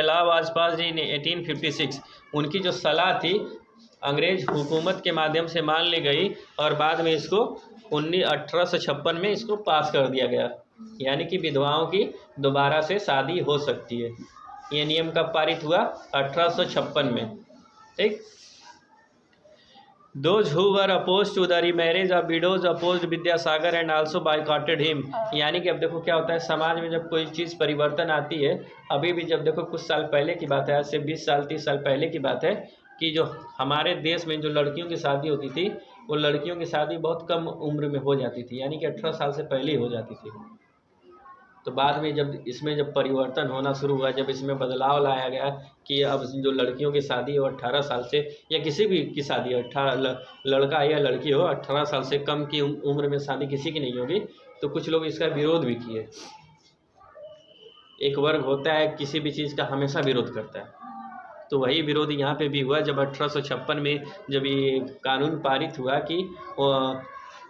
law was passed in 1856। उनकी जो सलाह थी अंग्रेज हुकूमत के माध्यम से मान ली गई और बाद में इसको 1856 में इसको पास कर दिया गया, यानी कि विधवाओं की दोबारा से शादी हो सकती है। ये नियम कब पारित हुआ, 1856 में। ठीक। Those who were opposed to the remarriage of widows opposed Vidyasagar and also boycotted him। यानी कि अब देखो क्या होता है, समाज में जब कोई चीज़ परिवर्तन आती है, अभी भी जब देखो कुछ साल पहले की बात है, आज से 20 साल 30 साल पहले की बात है, कि जो हमारे देश में जो लड़कियों की शादी होती थी, वो लड़कियों की शादी बहुत कम उम्र में हो जाती थी, यानी कि 18 साल से पहले ही हो जाती थी। तो बाद में जब परिवर्तन होना शुरू हुआ, जब इसमें बदलाव लाया गया कि अब जो लड़कियों की शादी हो 18 साल से, या किसी भी की शादी हो, लड़का या लड़की हो, 18 साल से कम की उम्र में शादी किसी की नहीं होगी, तो कुछ लोग इसका विरोध भी किए। एक वर्ग होता है किसी भी चीज़ का हमेशा विरोध करता है, तो वही विरोध यहाँ पे भी हुआ जब 1856 में जब ये कानून पारित हुआ कि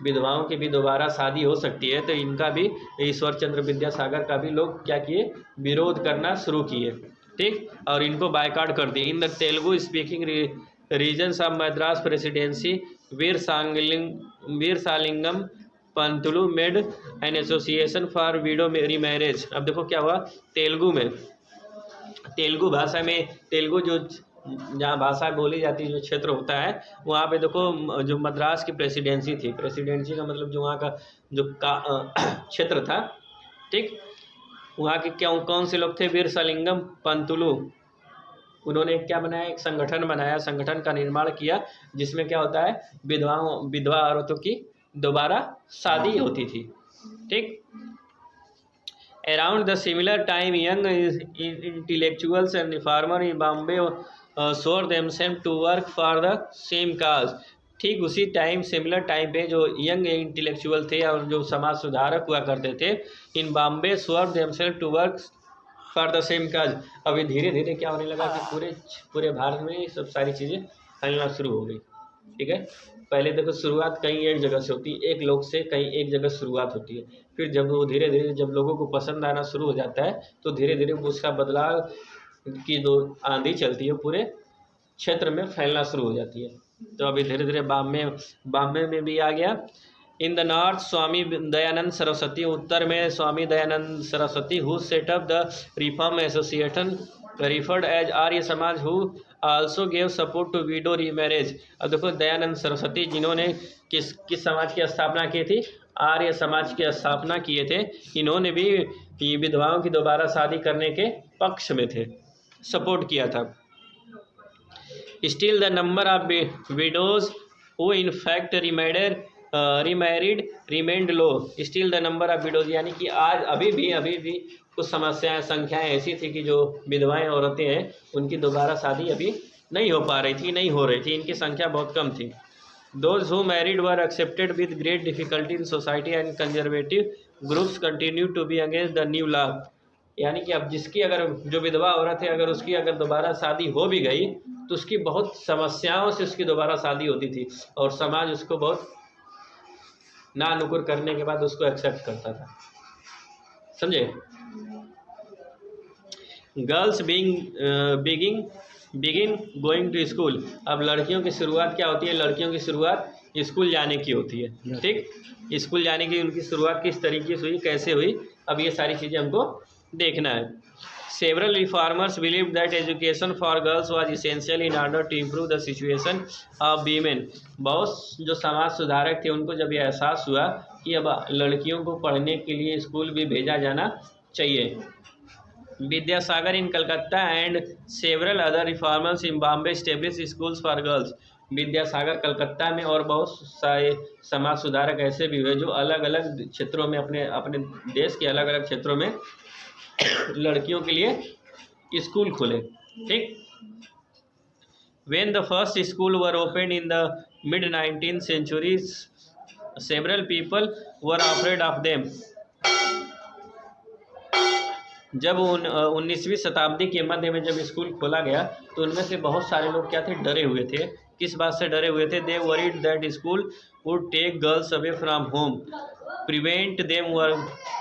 विधवाओं की भी दोबारा शादी हो सकती है, तो इनका भी, ईश्वरचंद्र विद्यासागर का भी लोग क्या किए, विरोध करना शुरू किए। ठीक। और इनको बायकॉट कर दिए। In the Telugu speaking regions of Madras presidency Veeresalingam Pantulu made an association for widow remarriage. अब देखो क्या हुआ, तेलुगु भाषा में, तेलुगु जो जहाँ भाषा बोली जाती है, जो क्षेत्र होता है, वहाँ पे देखो जो मद्रास की प्रेसिडेंसी थी, प्रेसिडेंसी का मतलब जो वहाँ का जो क्षेत्र था, ठीक, वहाँ के कौन से लोग थे, वीर सालिंगम पंतुलु, उन्होंने क्या बनाया, एक संगठन बनाया, संगठन का निर्माण किया, जिसमें क्या होता है, विधवा औरतों की दोबारा शादी होती थी। ठीक। Around the similar time, young intellectuals and reformers in Bombay swore themselves to work for the same cause। ठीक उसी टाइम, सिमिलर टाइम पे जो यंग इंटेलेक्चुअल थे और जो समाज सुधारक हुआ करते थे, इन Bombay swore themselves to work for the same cause। अभी धीरे धीरे क्या होने लगा कि पूरे भारत में ये सब सारी चीज़ें फैलना शुरू हो गई। ठीक है। पहले देखो शुरुआत कहीं एक जगह से होती है, एक लोग से कहीं एक जगह शुरुआत होती है, फिर जब वो धीरे धीरे जब लोगों को पसंद आना शुरू हो जाता है, तो धीरे धीरे उसका बदलाव की जो आंधी चलती है पूरे क्षेत्र में फैलना शुरू हो जाती है। तो अभी धीरे धीरे बॉम्बे में भी आ गया, in the north Swami Dayanand Saraswati, उत्तर में Swami Dayanand Saraswati, who set up the reform association referred as Arya Samaj, who also gave support to widow remarriage. अब देखो दयानंद सरस्वती जिन्होंने किस समाज की स्थापना की थी, आर्य समाज की स्थापना किए थे। इन्होंने भी विधवाओं की दोबारा शादी करने के पक्ष में थे, सपोर्ट किया था। Still the number of widows who in fact remarried remained low. Still the number of widows यानी कि आज अभी भी कुछ समस्याएं, संख्याएं ऐसी थी कि जो विधवाएं औरतें हैं उनकी दोबारा शादी अभी नहीं हो पा रही थी, नहीं हो रही थी, इनकी संख्या बहुत कम थी। Those who married were accepted with great difficulty in society and conservative groups continue to be against the new law। यानी कि अब जिसकी अगर जो विधवा औरत है अगर उसकी अगर दोबारा शादी हो भी गई तो उसकी बहुत समस्याओं से उसकी दोबारा शादी होती थी और समाज उसको बहुत ना नुकुर करने के बाद उसको एक्सेप्ट करता था, समझे। Girls begin going to school. अब लड़कियों की शुरुआत क्या होती है, लड़कियों की शुरुआत स्कूल जाने की होती है, ठीक। स्कूल जाने की उनकी शुरुआत किस तरीके से हुई, कैसे हुई, अब ये सारी चीज़ें हमको देखना है। Several reformers believe that education for girls was essential in order to improve the situation of women. बहुत जो समाज सुधारक थे उनको जब ये एहसास हुआ कि अब लड़कियों को पढ़ने के लिए स्कूल भी भेजा जाना चाहिए। Vidyasagar in Calcutta and several other reformers in Bombay establish schools for girls. Vidyasagar Calcutta में और बहुत सारे समाज सुधारक ऐसे भी हुए जो अलग अलग क्षेत्रों में अपने देश के अलग अलग क्षेत्रों में लड़कियों के लिए स्कूल खोले, ठीक। When the first school were opened in the mid 19th century, several people were afraid of them। जब 19वीं शताब्दी के मध्य में जब स्कूल खोला गया तो उनमें से बहुत सारे लोग क्या थे, डरे हुए थे। किस बात से डरे हुए थे, they worried that school would take girls away from home, prevent them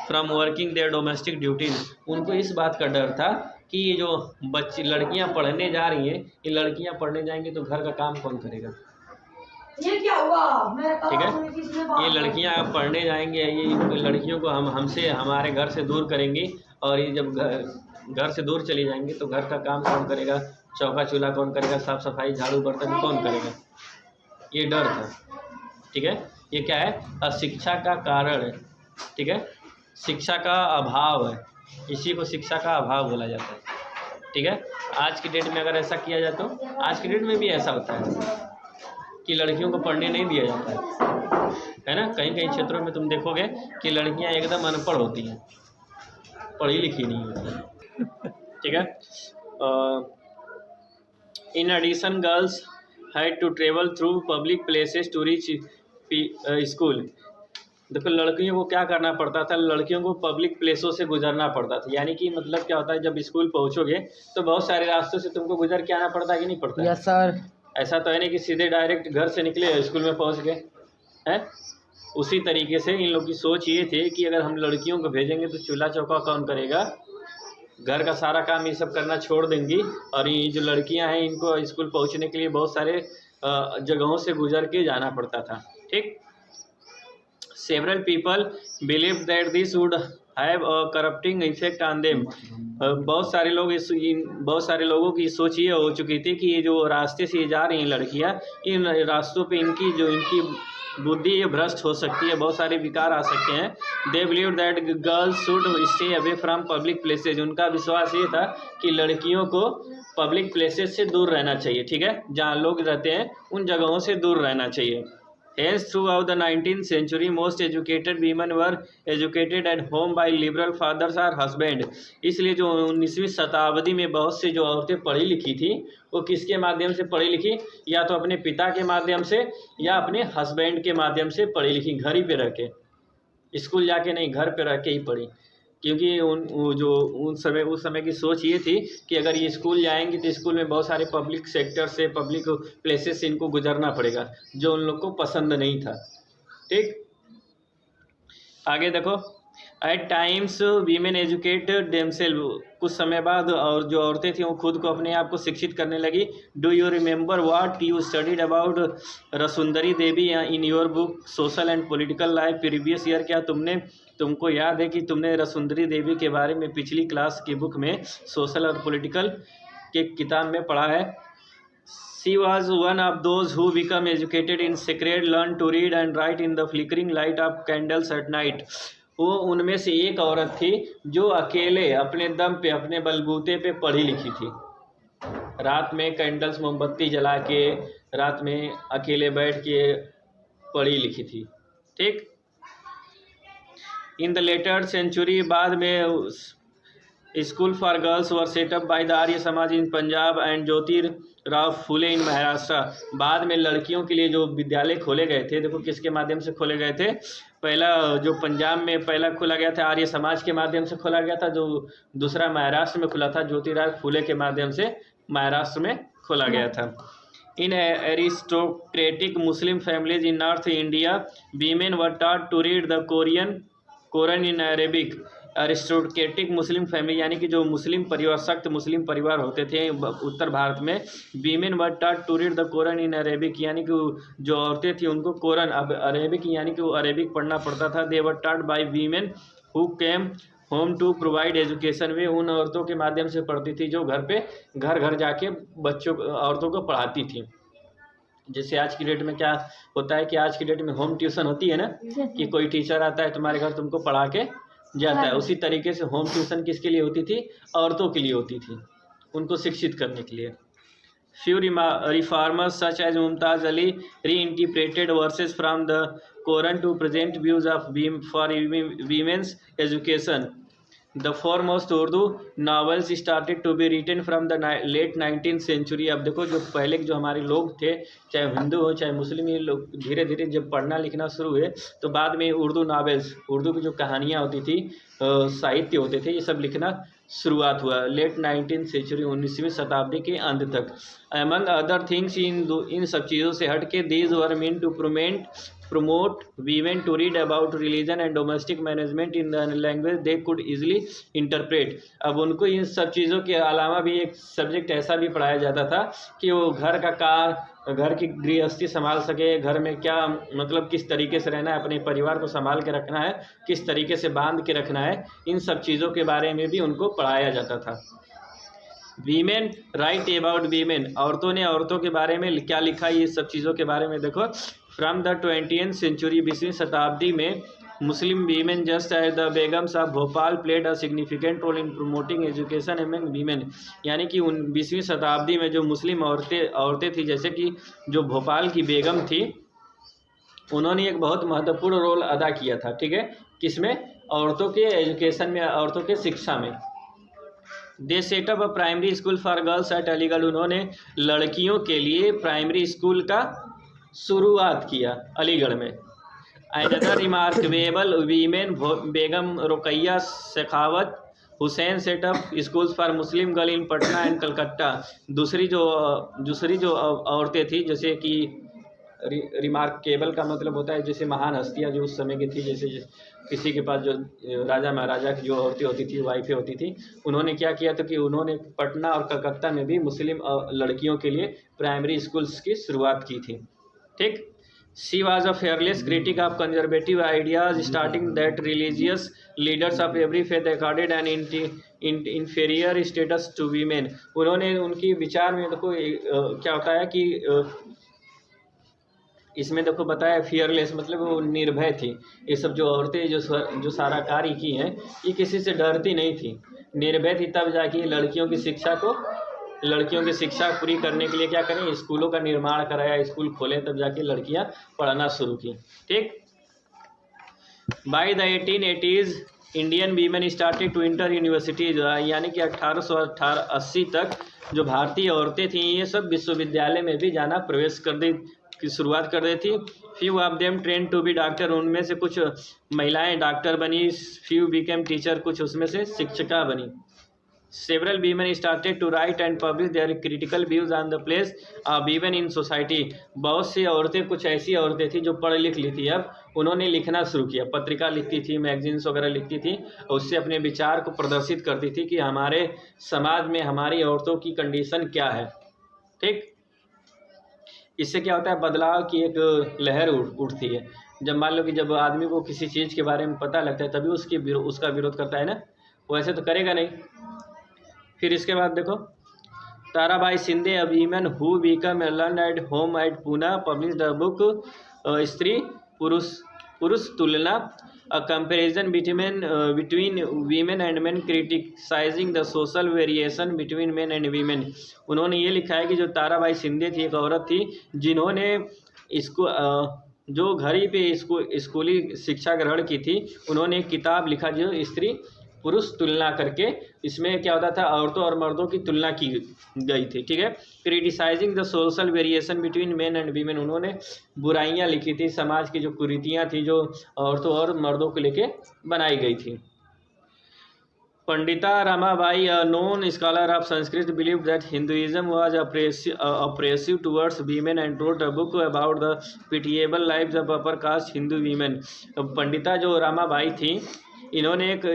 from working their domestic duties. उनको इस बात का डर था कि ये जो बच्ची लड़कियां पढ़ने जा रही हैं, ये लड़कियां पढ़ने जाएंगी तो घर का काम कौन करेगा, ये क्या हुआ, ठीक है। ये लड़कियां पढ़ने जाएंगी, ये लड़कियों को हमसे हमारे घर से दूर करेंगी और ये जब घर से दूर चली जाएंगी तो घर का काम कौन करेगा, चौका चूल्हा कौन करेगा, साफ सफाई झाड़ू बर्तन कौन करेगा, ये डर था, ठीक है। ये क्या है, अशिक्षा का कारण है, ठीक है, शिक्षा का अभाव है, इसी को शिक्षा का अभाव बोला जाता है, ठीक है। आज की डेट में अगर ऐसा किया जाए तो आज की डेट में भी ऐसा होता है कि लड़कियों को पढ़ने नहीं दिया जाता है ना। कहीं कहीं क्षेत्रों में तुम देखोगे कि लड़कियां एकदम अनपढ़ होती हैं, पढ़ी लिखी नहीं होती, ठीक है। In addition girls had to travel through public places to reach school. देखो लड़कियों को क्या करना पड़ता था, लड़कियों को पब्लिक प्लेसों से गुजरना पड़ता था। यानी कि मतलब क्या होता है, जब स्कूल पहुंचोगे तो बहुत सारे रास्तों से तुमको गुजर के आना पड़ता है कि नहीं पड़ता है? Yes sir. ऐसा तो है नहीं कि सीधे डायरेक्ट घर से निकले स्कूल में पहुंच गए हैं। उसी तरीके से इन लोग की सोच ये थी कि अगर हम लड़कियों को भेजेंगे तो चूल्हा चौका कौन करेगा, घर का सारा काम ये सब करना छोड़ देंगी और ये जो लड़कियां हैं इनको स्कूल पहुंचने के लिए बहुत सारे जगहों से गुजर के जाना पड़ता था, ठीक। Several people believe that this would have a corrupting effect on them. बहुत सारे लोगों की सोच ये हो चुकी थी कि ये जो रास्ते से जा रही हैं लड़कियां, इन रास्तों पे इनकी बुद्धि ये भ्रष्ट हो सकती है, बहुत सारे विकार आ सकते हैं। दे believe that girls should stay away from public places. उनका विश्वास ये था कि लड़कियों को पब्लिक प्लेसेस से दूर रहना चाहिए, ठीक है, जहाँ लोग रहते हैं उन जगहों से दूर रहना चाहिए। Hence, throughout the 19th century, most educated women were educated at home by liberal fathers or husband। इसलिए जो 19वीं शताब्दी में बहुत सी जो औरतें पढ़ी लिखी थी वो किसके माध्यम से पढ़ी लिखी, या तो अपने पिता के माध्यम से या अपने हस्बैंड के माध्यम से पढ़ी लिखी। घर ही पे रह के, स्कूल जाके नहीं, घर पे रह के ही पढ़ी। क्योंकि उस समय की सोच ये थी कि अगर ये स्कूल जाएंगी तो स्कूल में बहुत सारे पब्लिक सेक्टर से, पब्लिक प्लेसेस से इनको गुजरना पड़ेगा, जो उन लोग को पसंद नहीं था, ठीक। आगे देखो, at times women educate themselves, कुछ समय बाद और जो औरतें थीं वो खुद को अपने आप को शिक्षित करने लगी। Do you remember what you studied about Rassundari Devi in your book social and political life previous year? क्या तुमको याद है कि तुमने रसुंदरी देवी के बारे में पिछली क्लास की बुक में सोशल और पॉलिटिकल के किताब में पढ़ा है? She was one of those who become educated in secret, learned to read and write in the flickering light of candles at night. वो उनमें से एक औरत थी जो अकेले अपने दम पे अपने बलबूते पे पढ़ी लिखी थी। रात में कैंडल्स मोमबत्ती जला के रात में अकेले बैठ के पढ़ी लिखी थी। ठीक। इन द लेटर सेंचुरी, बाद में school for girls were set up by the Arya Samaj in Punjab and Jyotirao Phule in Maharashtra. बाद में लड़कियों के लिए जो विद्यालय खोले गए थे, देखो किसके माध्यम से खोले गए थे? पहला जो पंजाब में पहला खोला गया था आर्य समाज के माध्यम से खोला गया था, जो दूसरा महाराष्ट्र में खुला था ज्योतिराव फुले के माध्यम से महाराष्ट्र में खोला गया था। In aristocratic Muslim families in north India women were taught to read the Koran in Arabic. Aristocratic Muslim family यानी कि जो मुस्लिम परिवार, सख्त मुस्लिम परिवार होते थे उत्तर भारत में, women were taught to read the Koran in Arabic, यानी कि जो औरतें थी उनको कोरन अब अरेबिक यानी कि वो अरेबिक पढ़ना पड़ता था। They were taught by women who came home to provide education. वे उन औरतों के माध्यम से पढ़ती थी जो घर घर जाके औरतों को पढ़ाती थी। जैसे आज की डेट में क्या होता है कि आज की डेट में होम ट्यूशन होती है ना, कि कोई टीचर आता है तुम्हारे घर, तुमको पढ़ा के जाता है। उसी तरीके से होम ट्यूशन किसके लिए होती थी? औरतों के लिए होती थी, उनको शिक्षित करने के लिए। Few reformers such as Mumtaz Ali reinterpreted verses from the Koran to present views of for women's education. The foremost Urdu novels started to be written from the late 19th century। अब देखो जो पहले जो हमारे लोग थे, चाहे हिंदू हो चाहे मुस्लिम, ये लोग धीरे धीरे जब पढ़ना लिखना शुरू हुए तो बाद में उर्दू नॉवेल्स, उर्दू की जो कहानियाँ होती थी, साहित्य होते थे, ये सब लिखना शुरुआत हुआ लेट 19th सेंचुरी, 19वीं शताब्दी के अंत तक। अमंग अदर थिंग्स इन सब चीज़ों से हट के these were mean to promote women to read about religion and domestic management in the language they could easily interpret। अब उनको इन सब चीज़ों के अलावा भी एक सब्जेक्ट ऐसा भी पढ़ाया जाता था कि वो घर की गृहस्थी संभाल सके, घर में क्या मतलब किस तरीके से रहना है, अपने परिवार को संभाल के रखना है, किस तरीके से बांध के रखना है, इन सब चीज़ों के बारे में भी उनको पढ़ाया जाता था। वीमेन राइट अबाउट वीमेन, औरतों ने औरतों के बारे में क्या लिखा, ये सब चीज़ों के बारे में देखो। फ्रॉम द 20th सेंचुरी, 20वीं शताब्दी में Muslim women just as the begums of Bhopal played a significant role in promoting education among women. यानी कि 20वीं शताब्दी में जो मुस्लिम औरतें थी, जैसे कि जो भोपाल की बेगम थी, उन्होंने एक बहुत महत्वपूर्ण रोल अदा किया था। ठीक है, किसमें? औरतों के एजुकेशन में, औरतों के शिक्षा में। They set up a primary school for girls at Aligarh. उन्होंने लड़कियों के लिए प्राइमरी स्कूल का शुरुआत किया अलीगढ़ में। Another remarkable women Begum Rukaiya Shekhawat Hussain set up schools for Muslim girl in Patna and Calcutta. दूसरी जो औरतें थी, जैसे कि रिमार्केबल का मतलब होता है जैसे महान हस्तियाँ जो उस समय की थी, जैसे किसी के पास जो राजा महाराजा की जो औरतें होती थी, वाइफें होती थी, उन्होंने क्या किया था कि उन्होंने पटना और कलकत्ता में भी मुस्लिम लड़कियों के लिए प्राइमरी स्कूल्स की शुरुआत की थी। ठीक। She was a fearless critic of conservative ideas starting that religious leaders of every faith accorded and inferior status to women. उन्होंने उनकी विचार में देखो क्या होता है कि इसमें देखो बताया फियरलेस मतलब वो निर्भय थी। ये सब जो औरतें जो सारा कार्य की हैं, ये किसी से डरती नहीं थी, निर्भय थी। तब जाके लड़कियों की शिक्षा पूरी करने के लिए क्या करें, स्कूलों का निर्माण कराया, स्कूल खोले, तब जाके लड़कियां पढ़ना शुरू की। ठीक। By the 1880s Indian women started to enter universities. यानी कि 1880 तक जो भारतीय औरतें थीं, ये सब विश्वविद्यालय में भी जाना प्रवेश की शुरुआत कर दी थी। Few of them train to be doctor. उनमें से कुछ महिलाएं डॉक्टर बनी। Few became teacher. कुछ उसमें से शिक्षिका बनी। Several women started to write and publish their critical views on the place of women in society. बहुत सी औरतें, कुछ ऐसी औरतें थी जो पढ़ लिख ली थी, अब उन्होंने लिखना शुरू किया, पत्रिका लिखती थी, मैगजीन्स वगैरह लिखती थी, और उससे अपने विचार को प्रदर्शित करती थी कि हमारे समाज में हमारी औरतों की कंडीशन क्या है। ठीक, इससे क्या होता है, बदलाव की एक लहर उठती है। जब मान लो कि जब आदमी को किसी चीज़ के बारे में पता लगता है तभी उसका विरोध करता है ना, वैसे तो करेगा नहीं। फिर इसके बाद देखो, Tarabai Shinde, a woman who become learn at home at Poona, publish the book Stri Purush Tulana, a comparison between women and men, criticising the social variation between men and women. उन्होंने ये लिखा है कि जो ताराबाई शिंदे थी, एक औरत थी जिन्होंने इसको जो घर ही पे स्कूली शिक्षा ग्रहण की थी, उन्होंने एक किताब लिखा जो स्त्री पुरुष तुलना करके, इसमें क्या होता था, औरतों और मर्दों की तुलना की गई थी। ठीक है, criticising the social variation between men and women, उन्होंने बुराइयां लिखी थी, समाज की जो कुरीतियां थी जो औरतों और मर्दों को लेके बनाई गई थी। Pandita Ramabai, a known scholar of Sanskrit, believe that Hinduism was oppressive towards women and wrote a book about the pitiable lives of upper cast Hindu women. Pandita जो रमाबाई थी, इन्होंने एक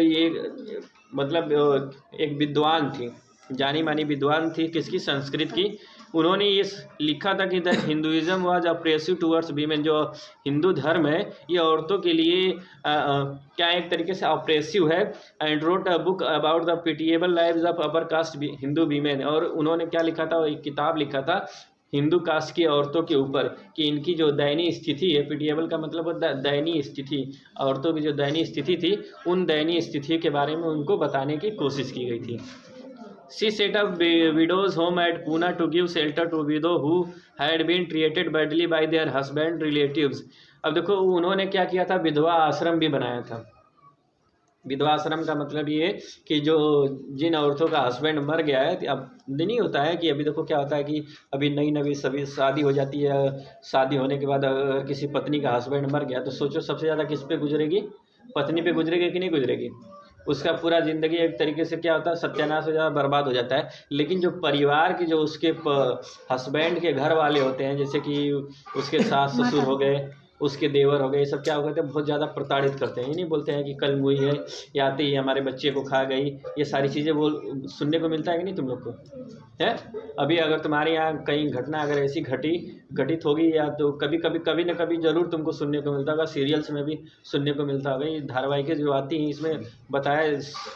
विद्वान थी, जानी मानी विद्वान थी, किसकी, संस्कृत की। उन्होंने ये लिखा था कि the Hinduism was oppressive towards women, जो हिंदू धर्म है ये औरतों के लिए क्या एक तरीके से ऑप्रेसिव है, and wrote a book about the pitiable lives of upper cast Hindu women. और उन्होंने क्या लिखा था, एक किताब लिखा था हिंदू कास्ट की औरतों के ऊपर कि इनकी जो दयनीय स्थिति है, पिटिएबल का मतलब दयनीय स्थिति, औरतों की जो दयनीय स्थिति थी, उन दयनीय स्थिति के बारे में उनको बताने की कोशिश की गई थी। She set up widows home at Poona to give shelter to widow who had been treated badly by their husband relatives. अब देखो, उन्होंने क्या किया था, विधवा आश्रम भी बनाया था। विधवा आश्रम का मतलब ये कि जो जिन औरतों का हस्बैंड मर गया है, अब नहीं होता है कि अभी देखो क्या होता है कि अभी नई सभी शादी हो जाती है, शादी होने के बाद अगर किसी पत्नी का हस्बैंड मर गया तो सोचो सबसे ज़्यादा किस पे गुजरेगी, पत्नी पे गुजरेगी कि नहीं गुजरेगी। उसका पूरा ज़िंदगी एक तरीके से क्या होता है, सत्यानाश हो जाता है, बर्बाद हो जाता है। लेकिन जो परिवार की जो उसके हस्बैंड के घर वाले होते हैं, जैसे कि उसके सास ससुर हो गए, उसके देवर हो गए, ये सब क्या हो गए थे, बहुत ज़्यादा प्रताड़ित करते हैं। ये नहीं बोलते हैं कि कल हुई है या आते ही हमारे बच्चे को खा गई, ये सारी चीज़ें सुनने को मिलता है कि नहीं तुम लोग को, है। अभी अगर तुम्हारे यहाँ कहीं घटना अगर ऐसी घटित होगी, या तो कभी न कभी ज़रूर तुमको सुनने को मिलता होगा, सीरियल्स में भी सुनने को मिलता होगा, ये धारावाहिकें जो आती हैं इसमें बताया,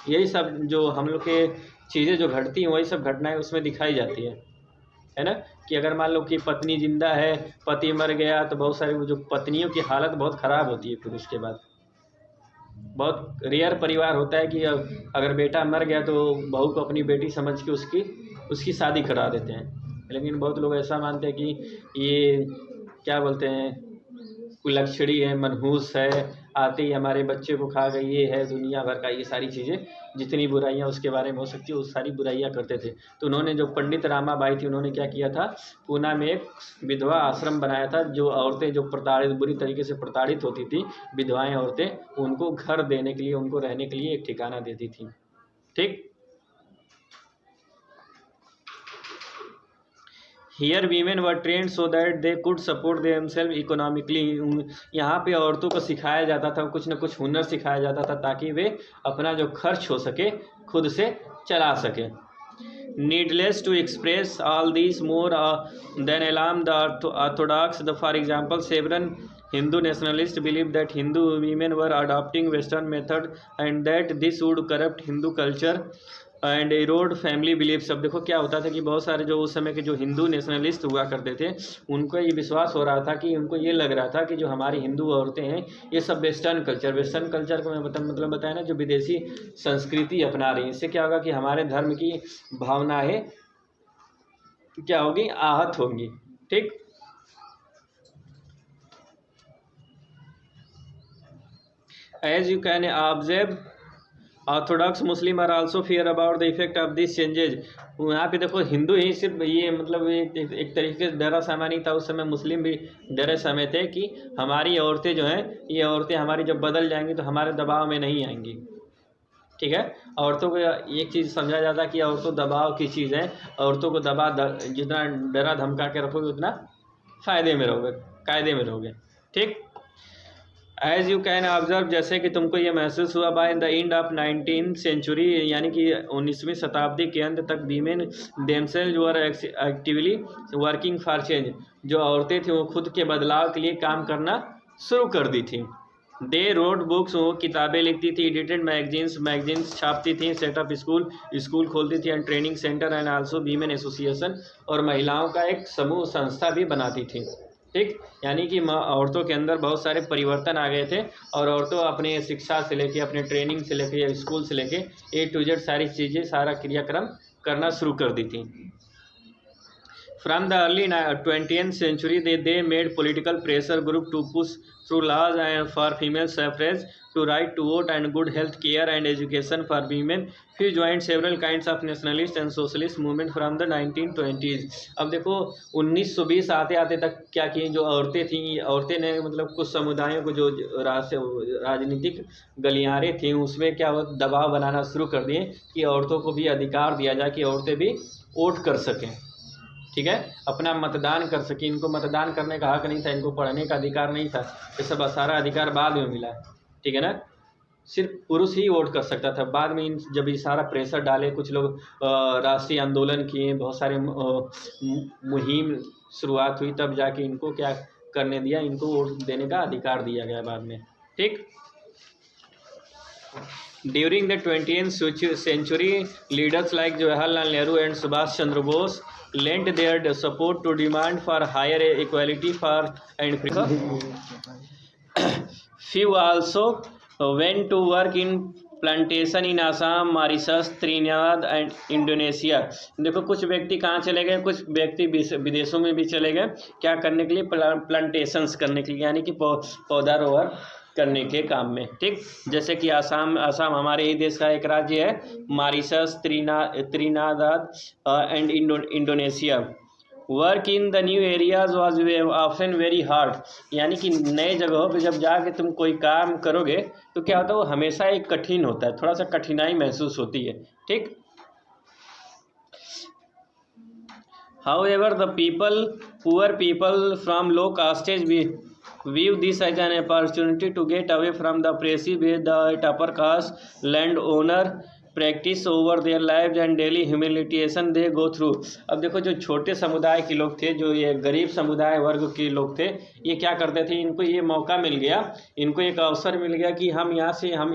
यही सब जो हम लोग के चीज़ें जो घटती हैं वही सब घटनाएँ उसमें दिखाई जाती है ना। कि अगर मान लो कि पत्नी जिंदा है, पति मर गया, तो बहुत सारी जो पत्नियों की हालत बहुत ख़राब होती है। फिर उसके बाद बहुत रेयर परिवार होता है कि अगर बेटा मर गया तो बहू को अपनी बेटी समझ के उसकी शादी करा देते हैं। लेकिन बहुत लोग ऐसा मानते हैं कि ये क्या बोलते हैं, कुलक्षणी है, मनहूस है, आते ही हमारे बच्चे को खा गई, ये है दुनिया भर का, ये सारी चीज़ें जितनी बुराइयां उसके बारे में हो सकती है वो सारी बुराइयां करते थे। तो उन्होंने जो पंडित रामाबाई थी, उन्होंने क्या किया था, पूना में एक विधवा आश्रम बनाया था। जो औरतें जो बुरी तरीके से प्रताड़ित होती थी, विधवाएं औरतें, उनको घर देने के लिए, उनको रहने के लिए एक ठिकाना देती थी। ठीक, here women were trained so that they could support themselves economically. यहाँ पे औरतों को सिखाया जाता था, कुछ न कुछ हुनर सिखाया जाता था ताकि वे अपना जो खर्च हो सके खुद से चला सके। Needless to express all this more than alarm the orthodox. For example, several Hindu nationalists believe that Hindu women were adopting Western method and that this would corrupt Hindu culture and erode family beliefs। अब देखो क्या होता था कि बहुत सारे जो उस समय के जो हिंदू नेशनलिस्ट हुआ करते थे, उनको ये विश्वास हो रहा था कि उनको ये लग रहा था कि जो हमारी हिंदू औरतें हैं ये सब वेस्टर्न कल्चर को मैं मतलब बताया ना, जो विदेशी संस्कृति अपना रही है। इससे क्या होगा कि हमारे धर्म की भावनाएं क्या होगी, आहत होंगी। ठीक, as you can observe, orthodox Muslim are also fear about the effect of this changes. यहाँ पे देखो हिंदू ही सिर्फ ये मतलब एक तरीके से डरा सहमा नहीं था, उस समय मुस्लिम भी डरे सहमे थे कि हमारी औरतें जो हैं, ये औरतें हमारी जब बदल जाएंगी तो हमारे दबाव में नहीं आएंगी। ठीक है। औरतों को एक चीज़ समझा जाता है कि औरतों दबाव की चीज़ है, औरतों को जितना डरा धमका के रखोगे उतना फ़ायदे में रहोगे, कायदे में रहोगे, ठीक। एज यू कैन ऑब्जर्व, जैसे कि तुमको ये महसूस हुआ, by the end of 19th century, यानी कि 19वीं शताब्दी के अंत तक women themselves were actively working for change, जो औरतें थीं वो खुद के बदलाव के लिए काम करना शुरू कर दी थी। दे रोड बुक्स, वो किताबें लिखती थी, एडिटेड मैगजीन्स छापती थी, सेटअप स्कूल खोलती थी, and training centre and also women association, और महिलाओं का एक समूह संस्था भी बनाती थी, ठीक। यानी कि औरतों के अंदर बहुत सारे परिवर्तन आ गए थे, और औरतों अपने शिक्षा से लेके, अपने ट्रेनिंग से लेके या स्कूल से लेके A to Z सारी चीज़ें, सारा क्रियाक्रम करना शुरू कर दी थी। From the early 20th century, they made political pressure group to push through laws and for female suffrage, to right to vote and good health care and education for women. Few joined several kinds of nationalist and socialist movement from the 1920s. अब देखो 1920 आते आते तक क्या किए, जो औरतें थीं, औरतें ने मतलब कुछ समुदायों को जो राजनीतिक गलियारे थीं उसमें क्या दबाव बनाना शुरू कर दिए कि औरतों को भी अधिकार दिया जाए, कि औरतें भी वोट कर सकें, ठीक है, अपना मतदान कर सके। इनको मतदान करने का हक नहीं था, इनको पढ़ने का अधिकार नहीं था, ये सब सारा अधिकार बाद में मिला, ठीक है ना। सिर्फ पुरुष ही वोट कर सकता था। बाद में जब ये सारा प्रेशर डाले, कुछ लोग राष्ट्रीय आंदोलन किए, बहुत सारे मुहिम शुरुआत हुई, तब जाके इनको क्या करने दिया, इनको वोट देने का अधिकार दिया गया बाद में, ठीक। During the 20th century, leaders like Jawaharlal Nehru and Subhash Chandra Bose lent their support to demand for higher equality for and freedom. Few also went to work in plantation in Assam, Mauritius, Trinidad and Indonesia. देखो कुछ व्यक्ति कहाँ चले गए, कुछ व्यक्ति विदेशों में भी चले गए, क्या करने के लिए, प्लांटेशंस करने के लिए, यानी कि पौधारोपण करने के काम में, ठीक। जैसे कि आसाम हमारे ही देश का एक राज्य है, Mauritius, Trinidad and Indonesia. Work in the new areas was often very hard, यानी कि नए जगहों पे जब जाके तुम कोई काम करोगे तो क्या होता है, वो हमेशा एक कठिन होता है, थोड़ा सा कठिनाई महसूस होती है, ठीक। However, the poor people from low castes view this as an opportunity to get away from the oppressive way that upper caste landowner practice over their lives and daily humiliation they go through। अब देखो जो छोटे समुदाय के लोग थे, जो ये गरीब समुदाय वर्ग के लोग थे, ये क्या करते थे, इनको ये मौका मिल गया, इनको एक अवसर मिल गया कि हम यहाँ से हम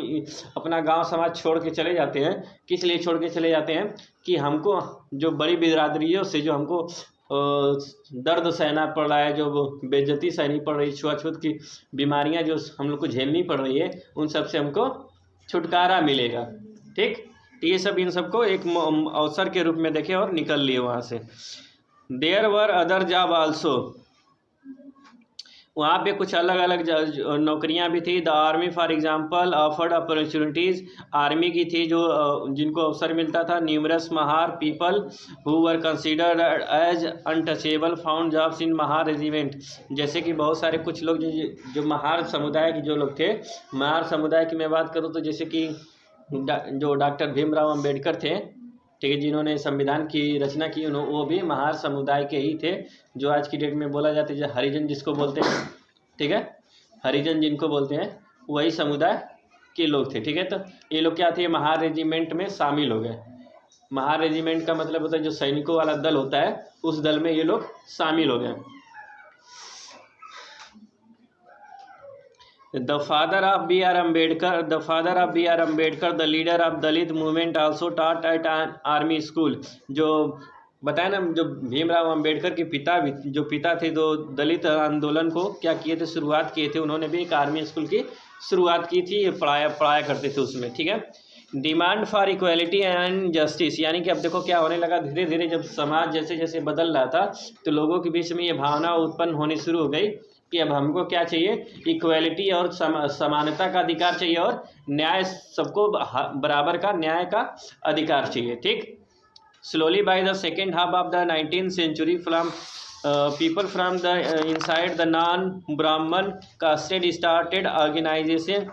अपना गांव समाज छोड़ के चले जाते हैं। किस लिए छोड़ के चले जाते हैं, कि हमको जो बड़ी बिरादरियों से जो हमको दर्द सहना पड़ रहा है, जो बेइज्जती सहनी पड़ रही, छुआछूत की बीमारियां जो हम लोग को झेलनी पड़ रही है, उन सब से हमको छुटकारा मिलेगा, ठीक। तो ये सब इन सबको एक अवसर के रूप में देखे और निकल लिए वहाँ से। There were other job also, वहाँ पे कुछ अलग अलग नौकरियाँ भी थी। The army for example offered opportunities, army की थी जो जिनको अवसर मिलता था। Numerous Mahar people who were considered as untouchable found jobs in Mahar regiment, जैसे कि बहुत सारे कुछ लोग जो महार समुदाय के जो लोग थे, महार समुदाय की मैं बात करूँ तो जैसे कि जो डॉक्टर भीमराव अंबेडकर थे, ठीक है, जिन्होंने संविधान की रचना की, वो भी महार समुदाय के ही थे, जो आज की डेट में बोला जाता है हरिजन जिसको बोलते हैं, ठीक है, हरिजन जिनको बोलते हैं वही समुदाय के लोग थे, ठीक है। तो ये लोग क्या थे, महार रेजिमेंट में शामिल हो गए। महार रेजिमेंट का मतलब होता है जो सैनिकों वाला दल होता है, उस दल में ये लोग शामिल हो गए। The father of B.R. Ambedkar, the leader of Dalit movement, also taught at an army school। जो बताया ना, जो भीमराव अंबेडकर के पिता थे, जो दलित आंदोलन को क्या किए थे, शुरुआत किए थे, उन्होंने भी एक आर्मी स्कूल की शुरुआत की थी, पढ़ाया करते थे उसमें, ठीक है। Demand for equality and justice, यानी कि अब देखो क्या होने लगा, धीरे धीरे जब समाज जैसे जैसे बदल रहा था तो लोगों के बीच में ये भावना उत्पन्न होनी शुरू हो गई कि अब हमको क्या चाहिए, इक्वालिटी और समानता का अधिकार चाहिए, और न्याय, सबको बराबर का न्याय का अधिकार चाहिए, ठीक। Slowly by the second half of the 19th century from people from the inside the non-Brahman caste started organizing